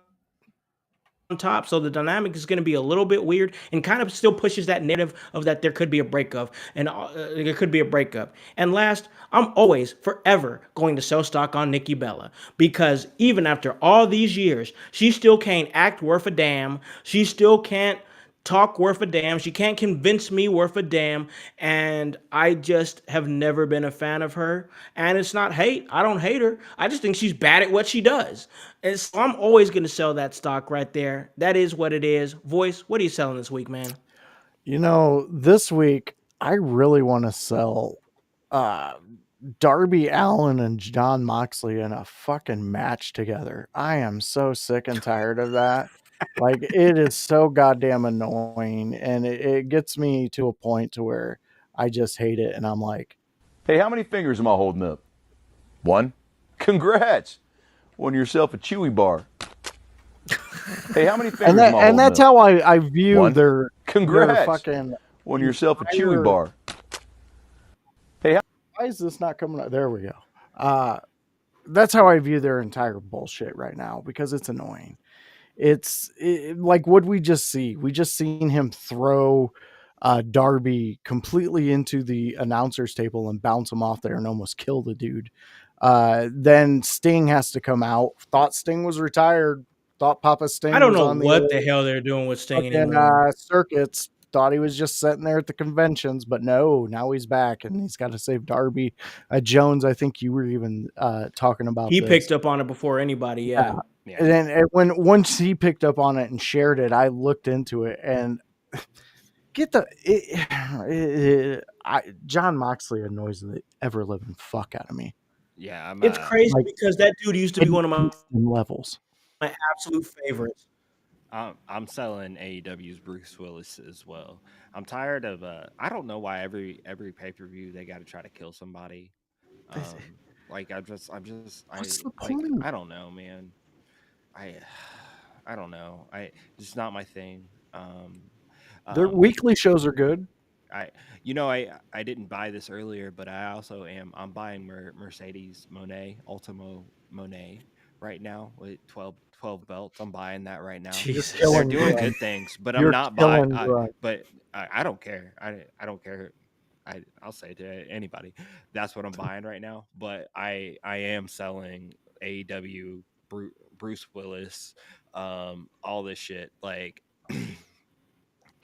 on top, so the dynamic is going to be a little bit weird and kind of still pushes that narrative of that there could be a breakup and there could be a breakup. And last, I'm always forever going to sell stock on Nikki Bella because even after all these years, she still can't act worth a damn. She still can't talk worth a damn. She can't convince me worth a damn. And I just have never been a fan of her. And it's not hate. I don't hate her. I just think she's bad at what she does. And so I'm always going to sell that stock right there. That is what it is. Voice, what are you selling this week, man? This week I really want to sell uh Darby Allin and John Moxley in a fucking match together. I am so sick and tired of that. Like, it is so goddamn annoying, and it gets me to a point to where I just hate it, and I'm like, Hey, how many fingers am I holding up? One? Congrats! Won yourself a Chewy bar. Hey, how many fingers am I holding and that's up? how I view One? their Congrats! fucking Won yourself a Chewy entire- bar. Hey, why is this not coming up? There we go. That's how I view their entire bullshit right now, because it's annoying. Like, what we just see? We just seen him throw Darby completely into the announcer's table and bounce him off there and almost kill the dude. Then Sting has to come out. Thought Sting was retired. Thought Papa Sting I don't was know on what the hell they're doing with Sting anymore. circuits. Thought he was just sitting there at the conventions, but no, now he's back and he's got to save Darby. Jones, I think you were even talking about He this. picked up on it before anybody. Yeah. Yeah. And then once he picked up on it and shared it, I looked into it and John Moxley annoys the ever living fuck out of me. Yeah, It's crazy like- because that dude used to be one of my levels. absolute favorites. I'm selling AEW's Bruce Willis as well. I'm tired of I don't know why every pay-per-view they got to try to kill somebody. Like What's the like, point? I don't know, man. I don't know. It's not my thing. Their weekly shows are good. I didn't buy this earlier, but I'm buying Mercedes Monet Ultimo Monet right now with 12 belts. I'm buying that right now. Jesus. They're killing doing me. good things, but You're I'm not buying. killing me. But I don't care. I don't care. I'll say it to anybody. That's what I'm buying right now. But I am selling AEW, Bruce Willis, all this shit. Like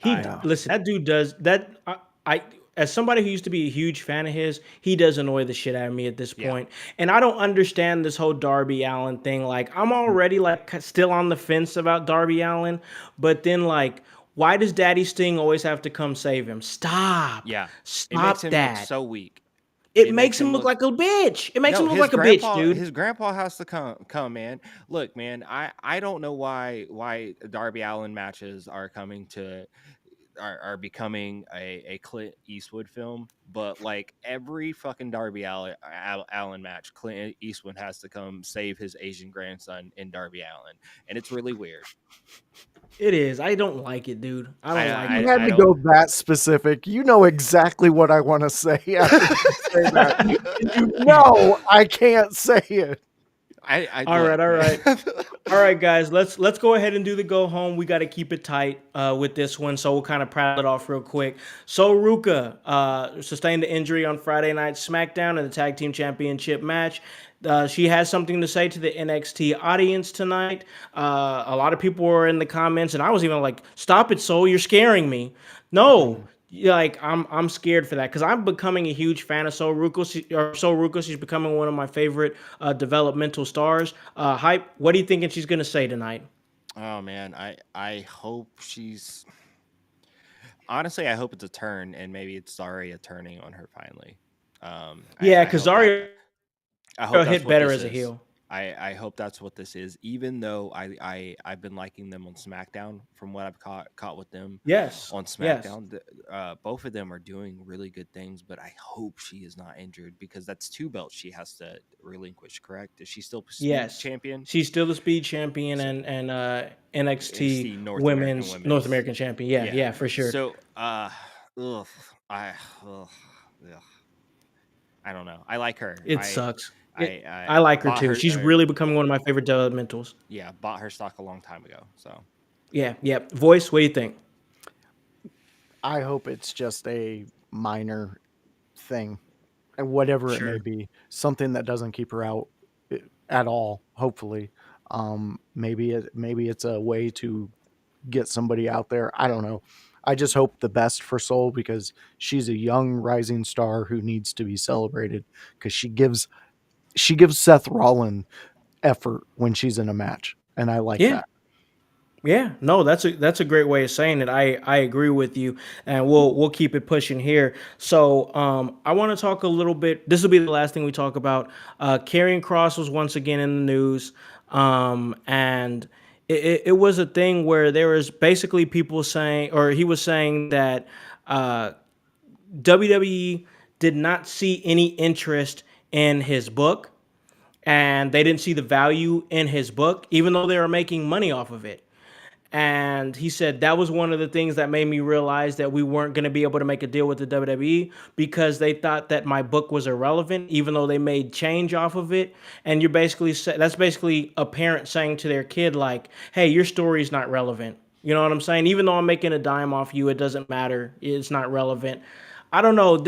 Listen, that dude does that. I as somebody who used to be a huge fan of his, he does annoy the shit out of me at this point. And I don't understand this whole Darby Allin thing. Like, I'm already like still on the fence about Darby Allin, but then like, why does Daddy Sting always have to come save him? Stop. it Stop makes him that. look so weak. It makes him look like a bitch. It makes him look like a bitch, dude. His grandpa has to come, man. Look, man, I don't know why Darby Allin matches are becoming a Clint Eastwood film, but like every fucking Darby Allin match, Clint Eastwood has to come save his Asian grandson in Darby Allin, and it's really weird. It is. I don't like it, dude. I don't like it. You had to go that specific. You know exactly what I want to say after you say that. You know I can't say it. All right, guys. Let's go ahead and do the go home. We got to keep it tight with this one, so we'll kind of prattle it off real quick. So Ruka sustained an injury on Friday Night SmackDown in the Tag Team Championship match. She has something to say to the NXT audience tonight. A lot of people were in the comments, and I was even like, "Stop it, Soul! You're scaring me." No. Like, I'm scared for that because I'm becoming a huge fan of Sol Ruka. She's becoming one of my favorite developmental stars. Hype, what are you thinking she's gonna say tonight? Oh man, I hope she's honestly, I hope it's a turn, and maybe it's Zarya turning on her finally. Yeah, because Zarya I hope hit better as a heel. I hope that's what this is. Even though I've been liking them on SmackDown from what I've caught with them. Yes. On SmackDown, both of them are doing really good things. But I hope she is not injured because that's 2 belts she has to relinquish. Correct? Is she still speed champion? She's still the speed champion and NXT North American champion. Yeah, for sure. So I don't know. I like her. It sucks. I like her bought too. She's really becoming one of my favorite developmentals. Yeah, bought her stock a long time ago. So Yeah. Voice, what do you think? I hope it's just a minor thing, and whatever it may Sure. be, something that doesn't keep her out at all. Hopefully, maybe it's a way to get somebody out there. I don't know. I just hope the best for Soul, because she's a young rising star who needs to be celebrated, because she gives Seth Rollins effort when she's in a match, and I like Yeah. that. Yeah, no, that's a great way of saying it. I agree with you, and we'll keep it pushing here. So I want to talk a little bit. This will be the last thing we talk about. Karrion Kross was once again in the news, and it was a thing where there was basically people saying, or he was saying that WWE did not see any interest in his book, and they didn't see the value in his book, even though they were making money off of it. And he said that was one of the things that made me realize that we weren't going to be able to make a deal with the WWE, because they thought that my book was irrelevant, even though they made change off of it. And that's basically a parent saying to their kid, like, hey, your story is not relevant. You know what I'm saying? Even though I'm making a dime off you, it doesn't matter. It's not relevant. I don't know.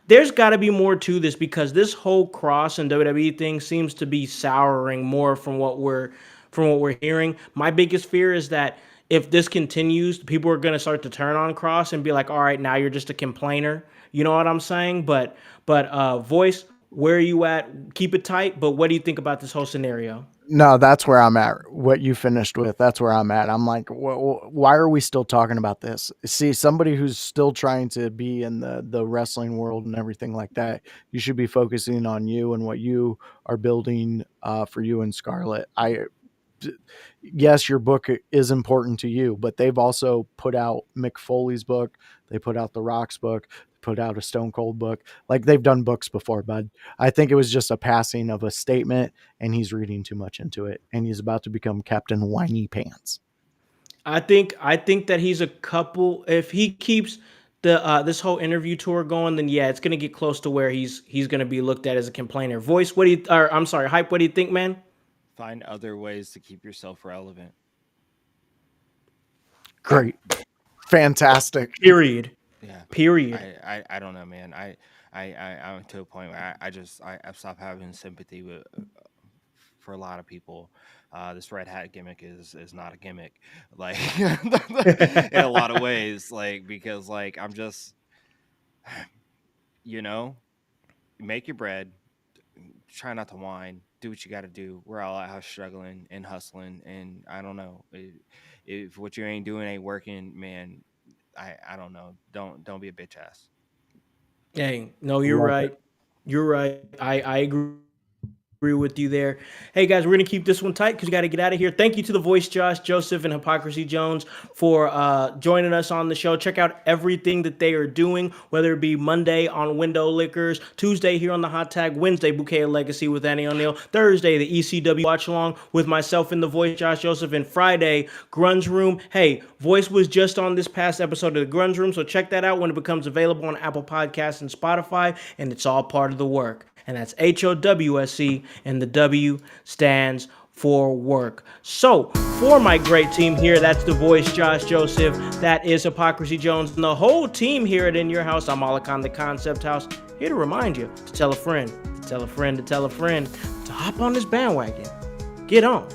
There's got to be more to this, because this whole Cross and WWE thing seems to be souring more from what we're hearing. My biggest fear is that if this continues, people are going to start to turn on Cross and be like, all right, now you're just a complainer. You know what I'm saying? But Voice, where are you at? Keep it tight. But what do you think about this whole scenario? No, that's where I'm at. What you finished with, that's where I'm at. I'm like, why are we still talking about this? See, somebody who's still trying to be in the wrestling world and everything like that, you should be focusing on you and what you are building for you and Scarlett. Yes, your book is important to you, but they've also put out Mick Foley's book. They put out The Rock's book, put out a Stone Cold book. Like, they've done books before, bud. I think it was just a passing of a statement, and he's reading too much into it, and he's about to become Captain Whiny Pants. I think that he's a couple. If he keeps the this whole interview tour going, then yeah, it's gonna get close to where he's gonna be looked at as a complainer. Voice, what do you? Or I'm sorry, Hype. What do you think, man? find other ways to keep yourself relevant. Great. Fantastic. Period. Yeah. Period. I don't know, man. I'm to a point where I've stopped having sympathy with for a lot of people. This red hat gimmick is not a gimmick, like in a lot of ways, like, because like I'm just, make your bread, try not to whine, do what you got to do. We're all out here struggling and hustling, and I don't know if what you ain't doing ain't working, man. I don't know. Don't be a bitch ass. Hey, no, you're Love right. You're right. I agree with you there. Hey guys, we're gonna keep this one tight because we got to get out of here. Thank you to the Voice, Josh, Joseph, and Hypocrisy Jones for joining us on the show. Check out everything that they are doing, whether it be Monday on Window Liquors, Tuesday here on the Hot Tag, Wednesday Bouquet of Legacy with Annie O'Neill, Thursday the ECW Watch Along with myself and the Voice, Josh, Joseph, and Friday Grunge Room. Hey, Voice was just on this past episode of the Grunge Room, so check that out when it becomes available on Apple Podcasts and Spotify, and it's all part of the work. And that's HOWSC, and the W stands for work. So, for my great team here, that's the Voice, Josh Joseph, that is Hypocrisy Jones, and the whole team here at In Your House. I'm Malakan, the Concept House, here to remind you to tell a friend, to tell a friend, to tell a friend, to hop on this bandwagon. Get on,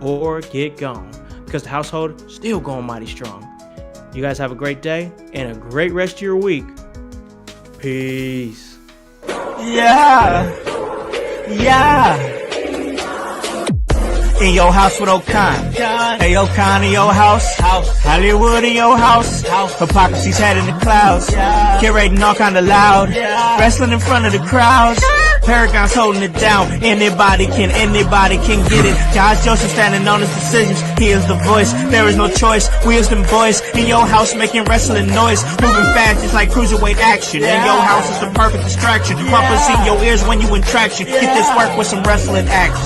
or get gone, because the household still going mighty strong. You guys have a great day, and a great rest of your week. Peace. Yeah. In your house with O'Kon. Hey, O'Kon in your house. Hollywood in your house. Hypocrisy's head in the clouds. Curating all kind of loud. Wrestling in front of the crowds. Paragon's holding it down. Anybody can get it. Josh Joseph standing on his decisions. He is the voice. There is no choice. We is them boys in your house making wrestling noise. Moving fast just like cruiserweight action. In your house is the perfect distraction. Pumpers in your ears when you in traction. Get this work with some wrestling action.